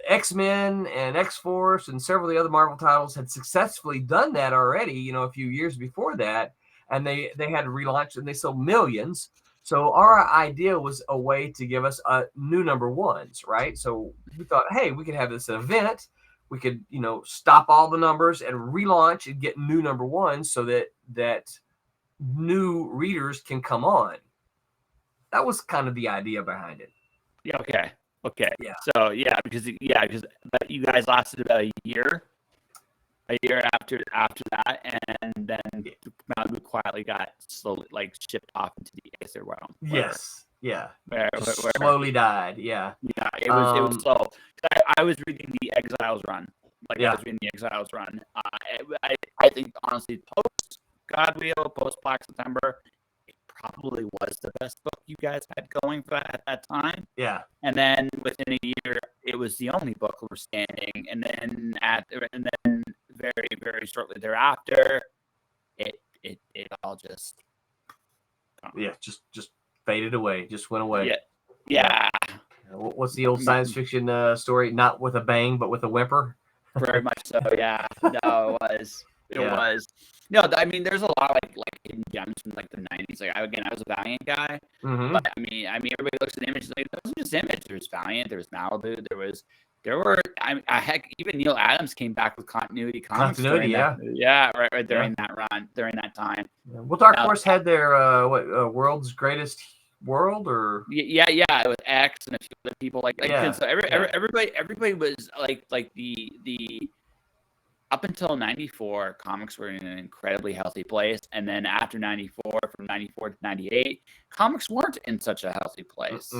X-Men and X-Force and several of the other Marvel titles had successfully done that already, a few years before that. And they had to relaunch and they sold millions. So our idea was a way to give us new number ones, right? So we thought, hey, we could have this event. We could, stop all the numbers and relaunch and get new number ones so that new readers can come on. That was kind of the idea behind it. Yeah. Okay. Yeah. So because you guys lasted about a year after that, and then Malibu quietly got slowly shipped off into the ether realm. Yes. Yeah. Where slowly died. Yeah. Yeah, it was slow. I was reading the Exiles run. I was reading the Exiles run. I think honestly, post God Wheel, post Black September, it probably was the best book you guys had going for that at that time. Yeah. And then within a year, it was the only book we were standing. And then very, very shortly thereafter, it all just just faded away, just went away. Yeah. What's the old science fiction story? Not with a bang, but with a whimper. Very much so. Yeah. No, it was. It was. No, I mean, there's a lot like hidden gems from the 90s. I was a Valiant guy, but I mean, everybody looks at the images. There wasn't just image. There was Valiant. There was Malibu. There were. Heck, even Neil Adams came back with continuity comics. Right during that run, during that time. Well, Dark Horse had their World's Greatest World, or with X and a few other people so everybody was the up until 94, comics were in an incredibly healthy place, and then after 94, from 94 to 98, comics weren't in such a healthy place.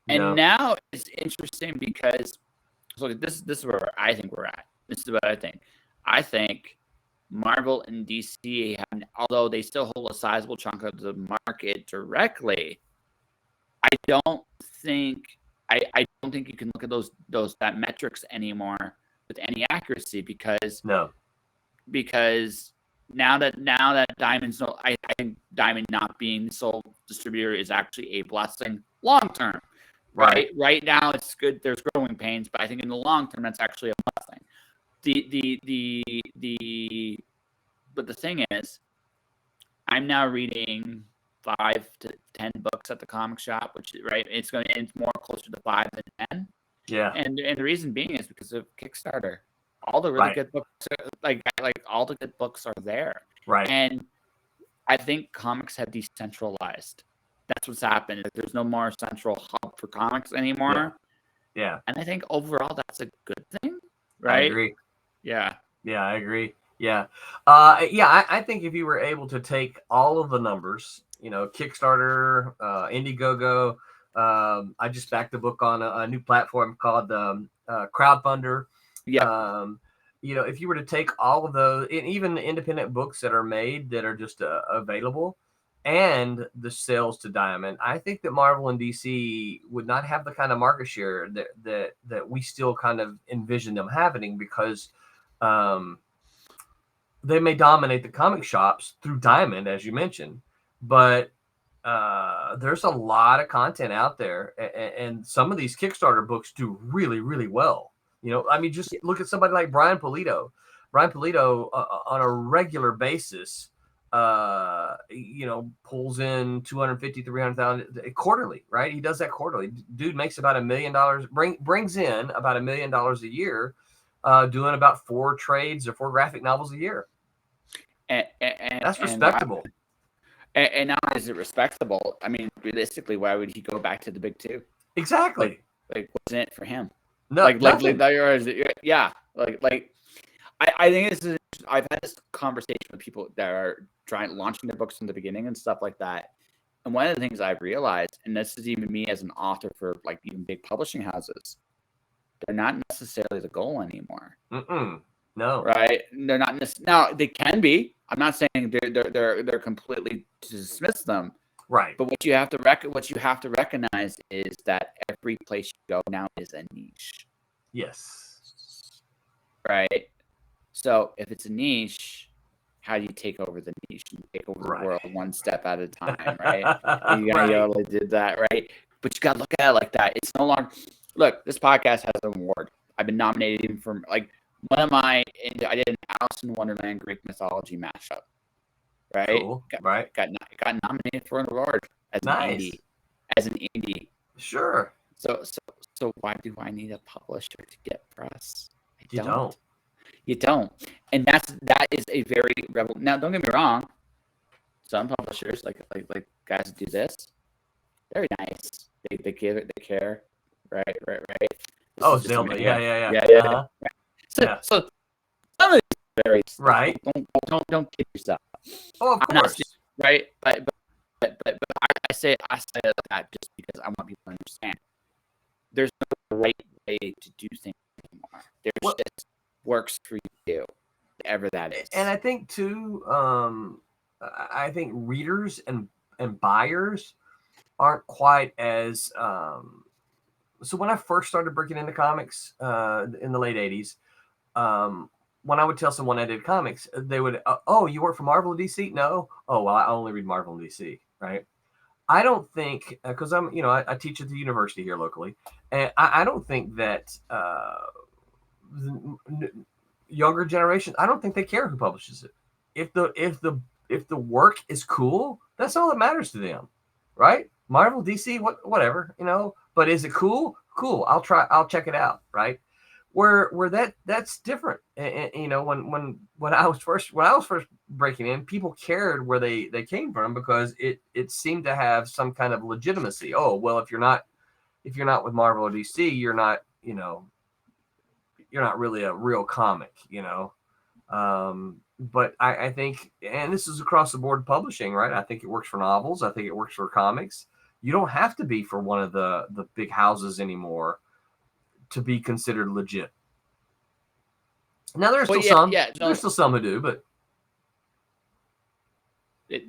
Now it's interesting because this is where I think we're at. This is what I think. I think Marvel and DC, although they still hold a sizable chunk of the market directly, I don't think you can look at that metrics anymore with any accuracy because now that Diamond's I think Diamond not being the sole distributor is actually a blessing long term. Right now it's good. There's growing pains, but I think in the long term that's actually a blessing. But the thing is, I'm now reading 5 to 10 books at the comic shop, which it's more closer to 5 than 10. Yeah. And the reason being is because of Kickstarter. All the really good books are, all the good books are there. Right. And I think comics have decentralized. That's what's happened. There's no more central hub for comics anymore. Yeah. And I think overall that's a good thing, right? I agree. Yeah. Yeah, I agree. Yeah. I think if you were able to take all of the numbers, Kickstarter, Indiegogo, I just backed the book on a new platform called Crowdfunder. Yeah. If you were to take all of those, and even the independent books that are made that are just available, and the sales to Diamond, I think that Marvel and DC would not have the kind of market share that we still kind of envision them having, because they may dominate the comic shops through Diamond, as you mentioned, but there's a lot of content out there, and some of these Kickstarter books do really, really well. Just look at somebody like Brian Pulido. Brian Pulido on a regular basis, pulls in 250, 300,000 quarterly, right? He does that quarterly. Dude makes about $1 million, brings in about $1 million a year, doing about 4 trades or 4 graphic novels a year. And that's respectable. And not only is it respectable, I mean, realistically, why would he go back to the big 2? Exactly. Wasn't it for him? No, I think this is. I've had this conversation with people that are launching their books from the beginning and stuff like that. And one of the things I've realized, and this is even me as an author for even big publishing houses, they're not necessarily the goal anymore. No. Right? They're not now. They can be. I'm not saying they're completely to dismiss them. Right. But what you have to recognize is that every place you go now is a niche. Yes. Right. So if it's a niche, how do you take over the niche? You take over the world one step at a time, right? You gotta be able to do that, right? But you gotta look at it like that. It's no longer this podcast has an award. I've been nominated even for one of my. I did an Alice in Wonderland Greek mythology mashup. Right. Cool. Got nominated for an award as an indie. Sure. So why do I need a publisher to get press? You don't. You don't. And that is a very rebel. Now, don't get me wrong. some publishers, like guys that do this, very nice. They give it, they care, right. Oh, Zelda, yeah. Yeah. Yeah. So some of these very right. Don't kid yourself. Oh, of course. Right, but I say that just because I want people to understand. There's no right way to do things anymore. There's just works for you, whatever that is. And I think too, I think readers and buyers aren't quite as. So when I first started breaking into comics in the late '80s, when I would tell someone I did comics, they would, oh, you work for Marvel and DC? No. Oh, well, I only read Marvel and DC, right? I don't think, because I'm, I teach at the university here locally, and I don't think that younger generation, I don't think they care who publishes it. If the work is cool, that's all that matters to them, right? Marvel, DC, whatever, But is it cool? Cool. I'll check it out, right? Where that's different. And, when I was first breaking in, people cared where they came from because it seemed to have some kind of legitimacy. Oh, well, if you're not with Marvel or DC, you're not really a real comic, But I think, and this is across the board publishing, right? I think it works for novels. I think it works for comics. You don't have to be for one of the big houses anymore to be considered legit. Now there's still some. Yeah, there's still some who do, but they're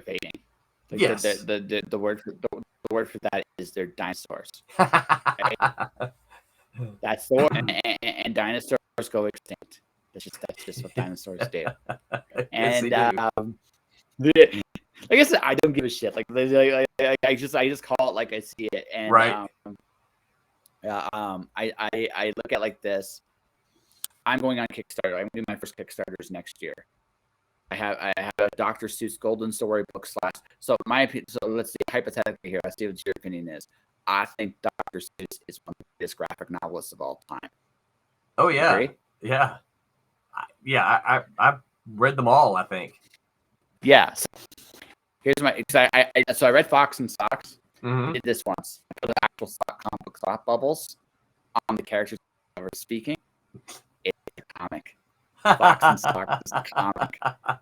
fading. Yes. The word for that is they're dinosaurs. Right? That's the word. And dinosaurs go extinct. That's just what dinosaurs do. And yes, like I said, I don't give a shit. Like I just call it like I see it. And right. I look at it like this. I'm going on Kickstarter. I'm doing my first Kickstarters next year. I have a Dr. Seuss Golden Storybook / So my opinion. So let's see hypothetically here. Let's see what your opinion is. I think Dr. Seuss is one of the greatest graphic novelists of all time. Oh yeah, agree? Yeah. I've read them all. I think. Yeah. So here's my. So I read Fox and Socks. Mm-hmm. I did this once. I put the actual comic book thought bubbles on the characters that were speaking. It's a comic. Fox and Socks is a comic.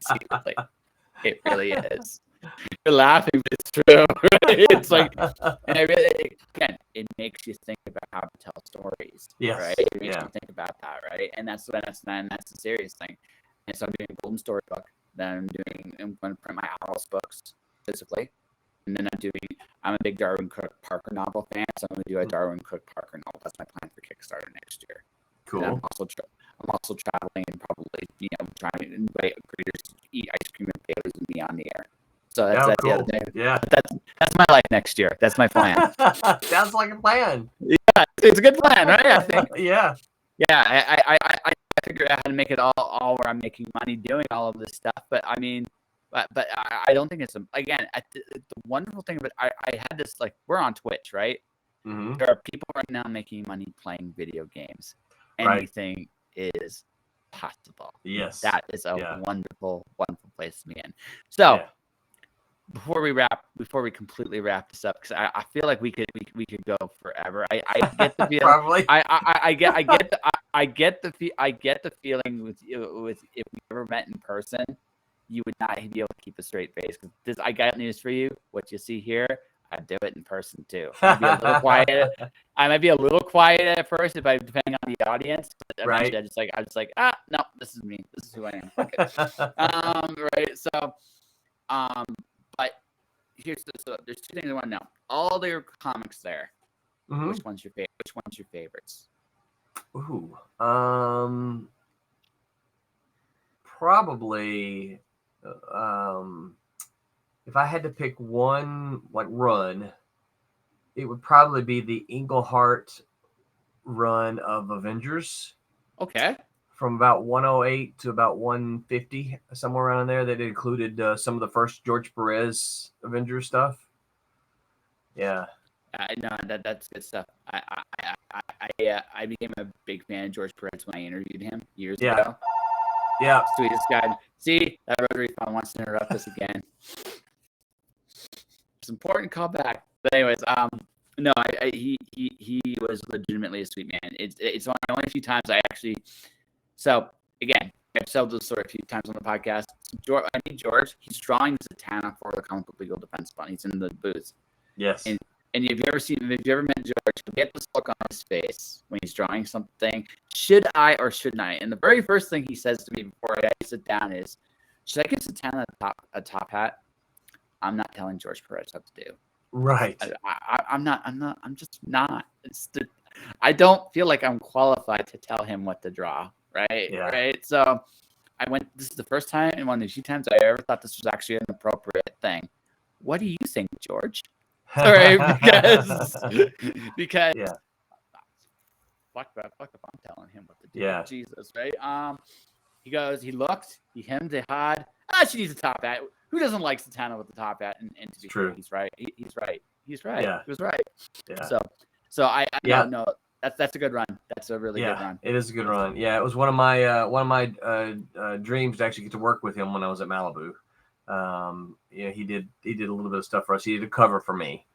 Secretly, it really is. You're laughing, but it's true. Right? It's like, and again, it makes you think about how to tell stories. Yes. Right. It makes you think about that. Right. And that's the serious thing. And so I'm doing a Golden Storybook. Then I'm going to print my Owls books physically. And then I'm a big Darwin Cook Parker novel fan, so I'm going to do a Darwin Cook Parker novel. That's my plan for Kickstarter next year. Cool. And I'm also traveling and probably, trying to invite readers to eat ice cream and potatoes with me on the air. So that's cool. the other thing. Yeah. That's my life next year. That's my plan. Sounds like a plan. Yeah, it's a good plan, right? I think. Yeah. Yeah, I figured out how to make it all where I'm making money doing all of this stuff. But I mean, but I don't think it's again. The wonderful thing about I had this, like, we're on Twitch, right? Mm-hmm. There are people right now making money playing video games. Anything is possible. Yes, that is a wonderful place to be in. So before we completely wrap this up, because I feel like we could go forever. I get the feeling. Probably. I get the feeling with if we ever met in person, you would not be able to keep a straight face. Because I got news for you. What you see here, I'd do it in person too. I might be a little quiet at first depending on the audience. But right. I just like, no, this is me. This is who I am. Okay. Right. So, but there's two things I want to know. All their comics there. Mm-hmm. Which one's your favorite? Which one's your favorites? Ooh. Probably. If I had to pick one, like, run, it would probably be the Englehart run of Avengers. Okay. From about 108 to about 150, somewhere around there. That included some of the first George Perez Avengers stuff. Yeah. No, that's good stuff. I became a big fan of George Perez when I interviewed him years ago. Yeah. Sweetest guy. See, that Rotary Phone wants to interrupt us again. It's an important callback. But anyways, no, he was legitimately a sweet man. It's one of the only few times I actually. So again, I've told this story a few times on the podcast. I meet George. He's drawing Zatanna for the Comic Book Legal Defense Fund. He's in the booth. Yes. And if you ever met George, you get this look on his face when he's drawing something. Should I or shouldn't I? And the very first thing he says to me before I sit down is, "Should I give Zatanna a top hat?" I'm not telling George Perez what to do. Right. I'm just not. I don't feel like I'm qualified to tell him what to draw. Right. Yeah. Right. So this is the first time and one of the few times I ever thought this was actually an appropriate thing. What do you think, George? All right. Because yeah. Fuck if I'm telling him what to do. Yeah. Jesus. Right. He looked, he hemmed, they hawed. She needs a top hat. Who doesn't like Zatanna with the top hat? And to be true. He's right. He's right. Yeah. He was right. Yeah. So I no, that's a good run. That's a really good run. It is a good run. Yeah, it was one of my dreams to actually get to work with him when I was at Malibu. He did a little bit of stuff for us. He did a cover for me.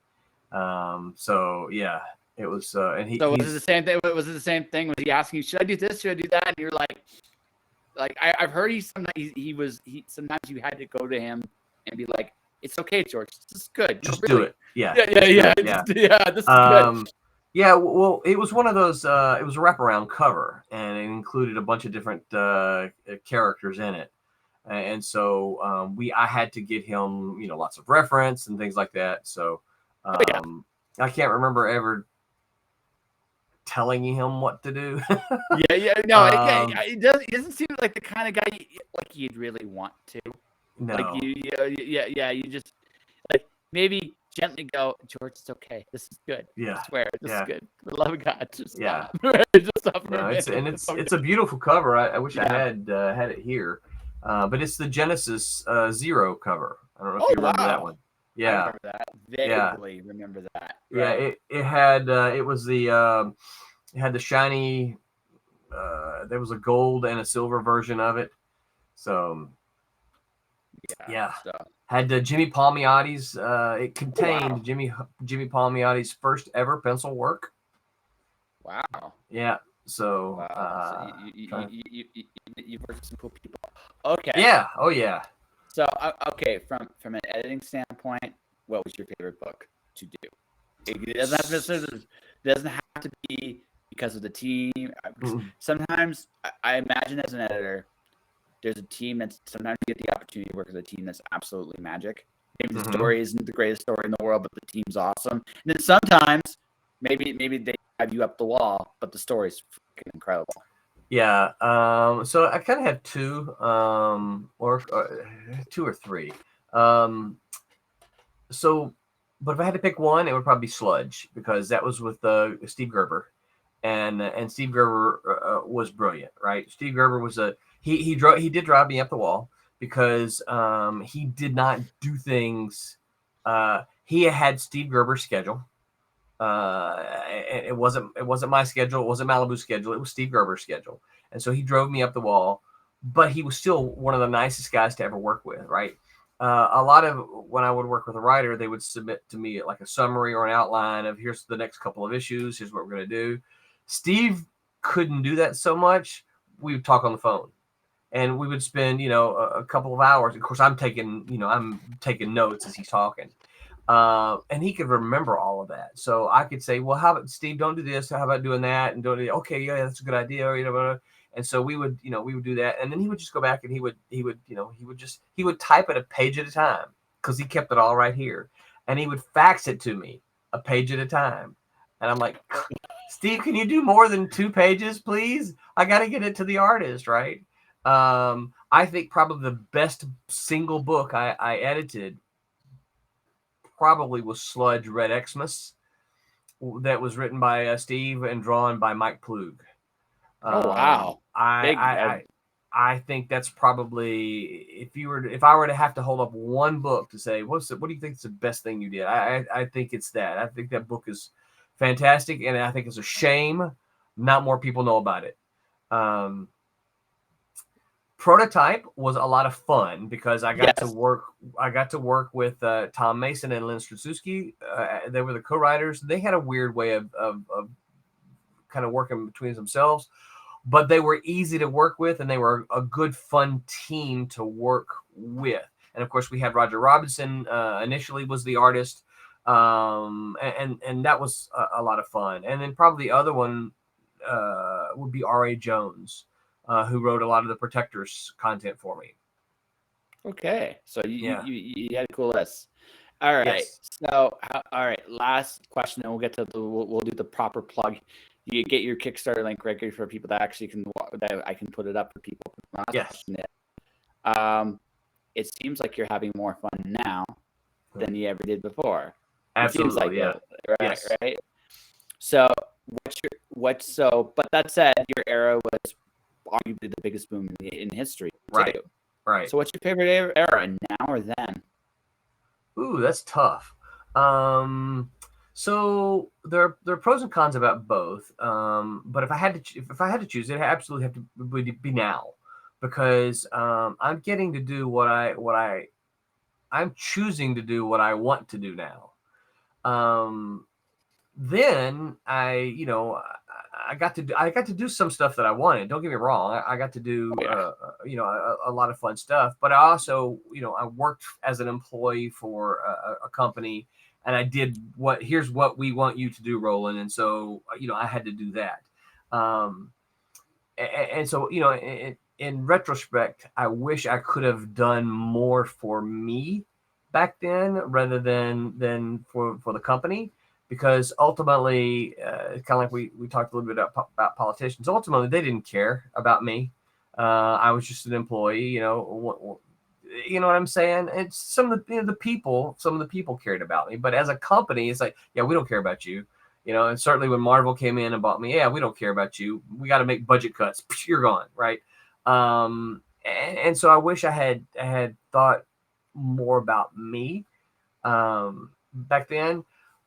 So yeah, it was. And he. So was it the same thing? Was it the same thing? Was he asking you, should I do this? Should I do that? And you're like I've heard sometimes you had to go to him and be like, it's okay, George. This is good. Just do it. Yeah. Yeah. This is good. Yeah. Well, it was one of those. It was a wraparound cover, and it included a bunch of different characters in it, and so I had to get him, lots of reference and things like that. So I can't remember ever telling him what to do. It doesn't seem like the kind of guy you'd really want to. No. You just maybe gently go, George, it's okay. This is good. Yeah. I swear, this is good. For the love of God, just stop. Just stop. No, it's a beautiful cover. I wish I had it here, but it's the Genesis Zero cover. I don't know if you remember that one. Yeah, I remember that. Vaguely remember that. Right. Yeah, it had it had the shiny. There was a gold and a silver version of it. So had Jimmy Palmiotti's. It contained Jimmy Palmiotti's first ever pencil work. Wow. Yeah. So, you've worked with some cool people. Okay. Yeah. Oh yeah. So from an editing standpoint, what was your favorite book to do? It doesn't have to be because of the team. Sometimes I imagine as an editor, there's a team that's sometimes you get the opportunity to work with a team that's absolutely magic. Maybe the story isn't the greatest story in the world, but the team's awesome. And then sometimes maybe they have you up the wall, but the story's freaking incredible. Yeah. So I kind of have two, or two or three. But if I had to pick one, it would probably be Sludge, because that was with Steve Gerber, and Steve Gerber was brilliant, right? Steve Gerber was he did drive me up the wall, because he did not do things. He had Steve Gerber's schedule. It wasn't my schedule. It wasn't Malibu's schedule. It was Steve Gerber's schedule. And so he drove me up the wall, but he was still one of the nicest guys to ever work with. Right. A lot of when I would work with a writer, they would submit to me like a summary or an outline of here's the next couple of issues. Here's what we're going to do. Steve couldn't do that so much. We would talk on the phone, and we would spend, a couple of hours. Of course, I'm taking notes as he's talking. And he could remember all of that. So I could say, well, how about Steve, don't do this. How about doing that? And don't do, okay. Yeah, that's a good idea. And so we would do that. And then he would just go back and he would type it a page at a time, because he kept it all right here. And he would fax it to me a page at a time. And I'm like, Steve, can you do more than 2 pages, please? I got to get it to the artist. Right. I think probably the best single book I edited probably was Sludge Red Xmas, that was written by Steve and drawn by Mike Plug. Oh wow! I think that's probably, if I were to have to hold up one book to say what do you think is the best thing you did? I think it's that. I think that book is fantastic, and I think it's a shame not more people know about it. Prototype was a lot of fun because I got to Yes. work. I got to work with Tom Mason and Lynn Straszewski. They were the co-writers. They had a weird way of kind of working between themselves, but they were easy to work with, and they were a good, fun team to work with. And of course, we had Roger Robinson initially was the artist, and that was a lot of fun. And then probably the other one would be R.A. Jones, who wrote a lot of the Protectors content for me. Okay, so Yeah. you had a cool list. All right. Yes. So all right, last question, and we'll get to we'll do the proper plug. You get your Kickstarter link ready for people that actually that I can put it up for people. Last Yes. question is, it seems like you're having more fun now than you ever did before. Absolutely. It seems like Yeah. right, Yes. right. So but that said, your era was arguably the biggest boom in history. Right. Too. Right. So what's your favorite era, now or then? Ooh, that's tough. So there are pros and cons about both. But if I had to choose, it absolutely have to be now, because I'm getting to do I'm choosing to do what I want to do now. Then I got to do some stuff that I wanted. Don't get me wrong. I got to do a lot of fun stuff, but I also I worked as an employee for a company, and I did here's what we want you to do, Roland, and so I had to do that. And so in retrospect, I wish I could have done more for me back then rather than for the company, because ultimately, kind of like we talked a little bit about politicians. Ultimately, they didn't care about me. I was just an employee. You know what I'm saying? It's some of the people cared about me, but as a company, it's like, yeah, we don't care about you. And certainly when Marvel came in and bought me, yeah, we don't care about you. We got to make budget cuts. You're gone, right? And so I wish I had thought more about me back then.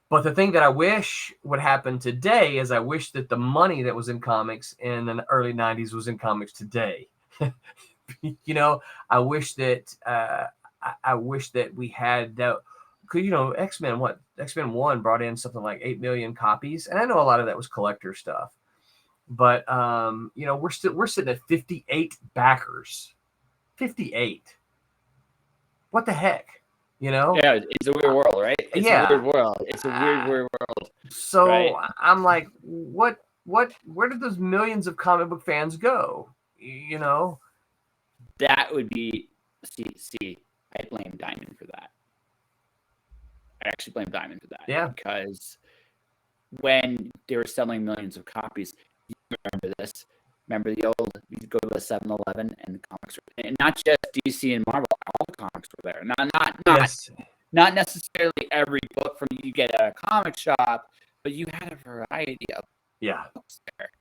But the thing that I wish would happen today is I wish that the money that was in comics in the early 90s was in comics today. I wish that we had that. Because X-Men 1 brought in something like 8 million copies, and I know a lot of that was collector stuff. But we're sitting at 58 backers. 58. What the heck? Yeah, it's a weird world, right? It's a weird world. It's a weird world. So right? I'm like, where did those millions of comic book fans go? That would be see. I blame Diamond for that. I actually blame Diamond for that. Yeah. Because when they were selling millions of copies, you remember this. Remember the old, you go to a 7-Eleven and the comics were, and not just DC and Marvel, all the comics were there. Not necessarily every book from you get at a comic shop, but you had a variety of books there.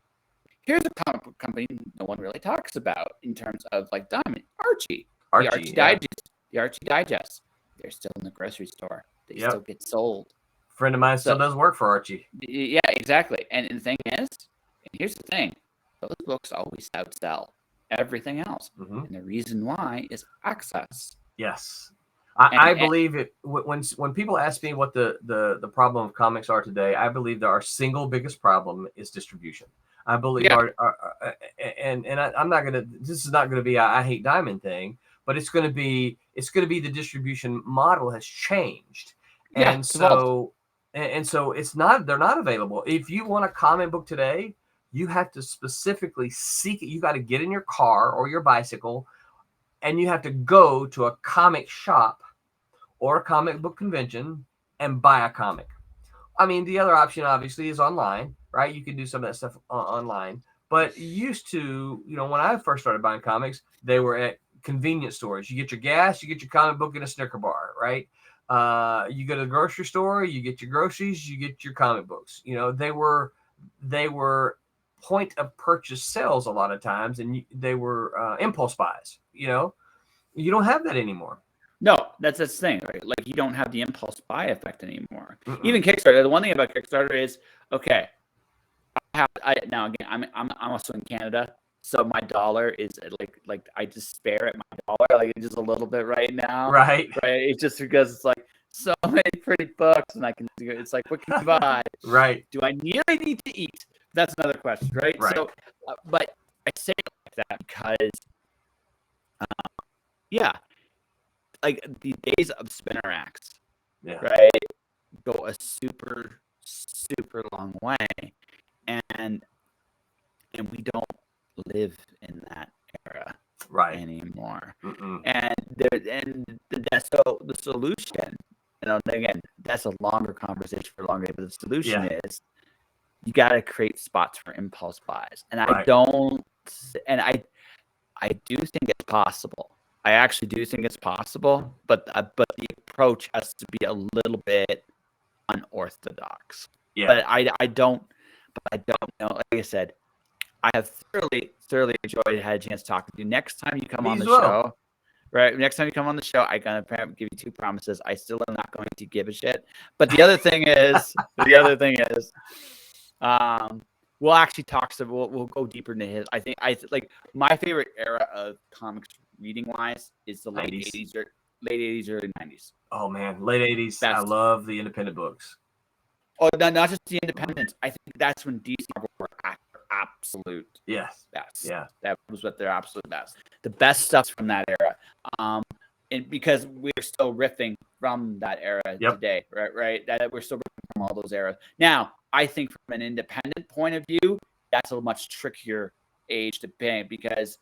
Here's a comic book company no one really talks about in terms of like Diamond, Archie. The Archie Digest. The Archie Digest. They're still in the grocery store. They still get sold. A friend of mine still does work for Archie. Yeah, exactly. And the thing is, and here's the thing, those books always outsell everything else. Mm-hmm. And the reason why is access. Yes. I believe it. When people ask me what the problem of comics are today, I believe that our single biggest problem is distribution. I believe I'm not gonna. This is not gonna be a I hate Diamond thing, but it's gonna be the distribution model has changed, and so it's not. They're not available. If you want a comic book today, you have to specifically seek it. You got to get in your car or your bicycle, and you have to go to a comic shop or a comic book convention and buy a comic. I mean, the other option obviously is online, right? You can do some of that stuff online. But used to, when I first started buying comics, they were at convenience stores. You get your gas, you get your comic book, and a Snicker bar, right? You go to the grocery store, you get your groceries, you get your comic books. They were point of purchase sales a lot of times, and they were impulse buys. You don't have that anymore. No, that's the thing, right? Like you don't have the impulse buy effect anymore. Even Kickstarter. The one thing about Kickstarter is, okay, now again, I'm also in Canada, So my dollar is like I just spare at my dollar like just a little bit right now. Right. Right. It's just because it's like so many pretty books and I can do it. It's like, what can you buy? Right. Do I really need to eat? That's another question, right? Right. So, but I say it like that because, yeah, like the days of spinner racks, Yeah. right, go a super, super long way. And we don't live in that era Right. anymore. Mm-mm. And the solution, again, that's a longer conversation for longer, but the solution is you got to create spots for impulse buys. And I don't, and I do think it's possible. I actually do think it's possible, but the approach has to be a little bit unorthodox. Yeah. But I don't know. Like I said, I have thoroughly enjoyed had a chance to talk with you. Next time you come on the show, right? Next time you come on the show, I'm gonna give you 2 promises. I still am not going to give a shit. But the other thing is, we'll actually talk. So we'll go deeper into his. I think like my favorite era of comics reading wise is the late 80s, early 90s. Oh man, late 80s. I love the independent books. Oh, not just the independents. I think that's when DC were absolute best. Yeah, that was what their absolute best. The best stuff from that era. And because we're still riffing from that era today, right? That we're still riffing from all those eras. Now, I think from an independent point of view, that's a much trickier age to paint because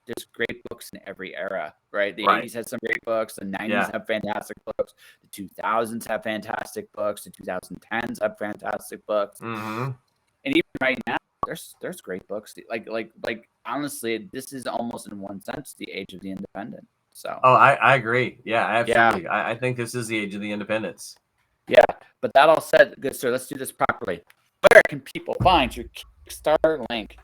there's great books in every era, right? The 80s had some great books. The 90s have fantastic books. The 2000s have fantastic books. The 2010s have fantastic books. Mm-hmm. And even right now, there's great books. Like honestly, this is almost in one sense the age of the independent. So. Oh, I agree. Yeah, absolutely. Yeah. I think this is the age of the independents. Yeah, but that all said, good sir, let's do this properly. Where can people find your Kickstarter link?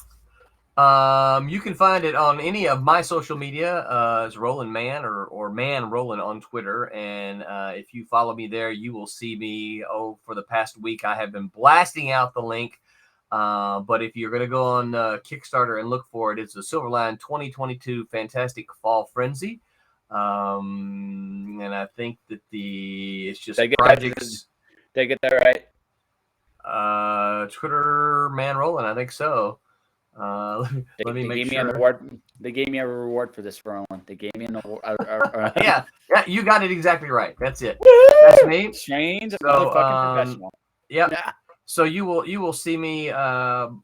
You can find it on any of my social media. It's Roland Mann or Man Roland on Twitter. And if you follow me there, you will see me. For the past week, I have been blasting out the link. But if you're going to go on Kickstarter and look for it, it's the Silverline 2022 Fantastic Fall Frenzy. And I think that it's just projects. Did I get that right? Twitter Man Roland, I think so. Let me make sure. They gave me a reward for this, Roland. They gave me an award. Yeah, you got it exactly right. That's it. That's me. Trained motherfucking professional. Yep. Yeah. So you will see me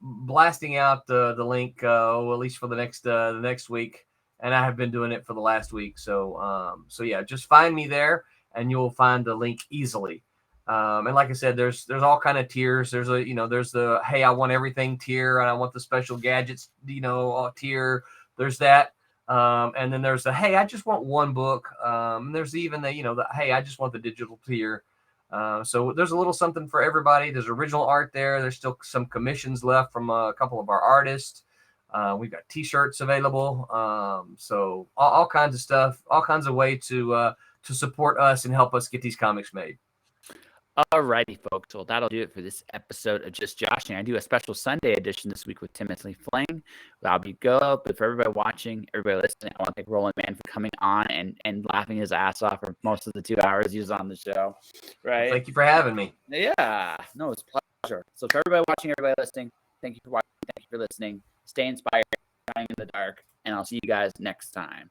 blasting out the link, at least for the next week, and I have been doing it for the last week. So yeah, just find me there, and you'll find the link easily. And like I said, there's all kind of tiers. There's the hey, I want everything tier, and I want the special gadgets tier. There's that, and then there's the hey, I just want one book. There's even the hey, I just want the digital tier. So there's a little something for everybody. There's original art there. There's still some commissions left from a couple of our artists. We've got T-shirts available. So all kinds of stuff, all kinds of way to support us and help us get these comics made. Alrighty, folks. Well, that'll do it for this episode of Just Joshing. I do a special Sunday edition this week with Timothy Fling. That'll be good. But for everybody watching, everybody listening, I want to thank Roland Mann for coming on and laughing his ass off for most of the 2 hours he was on the show. Right? Thank you for having me. Yeah. No, it's a pleasure. So for everybody watching, everybody listening, thank you for watching. Thank you for listening. Stay inspired, shining in the dark, and I'll see you guys next time.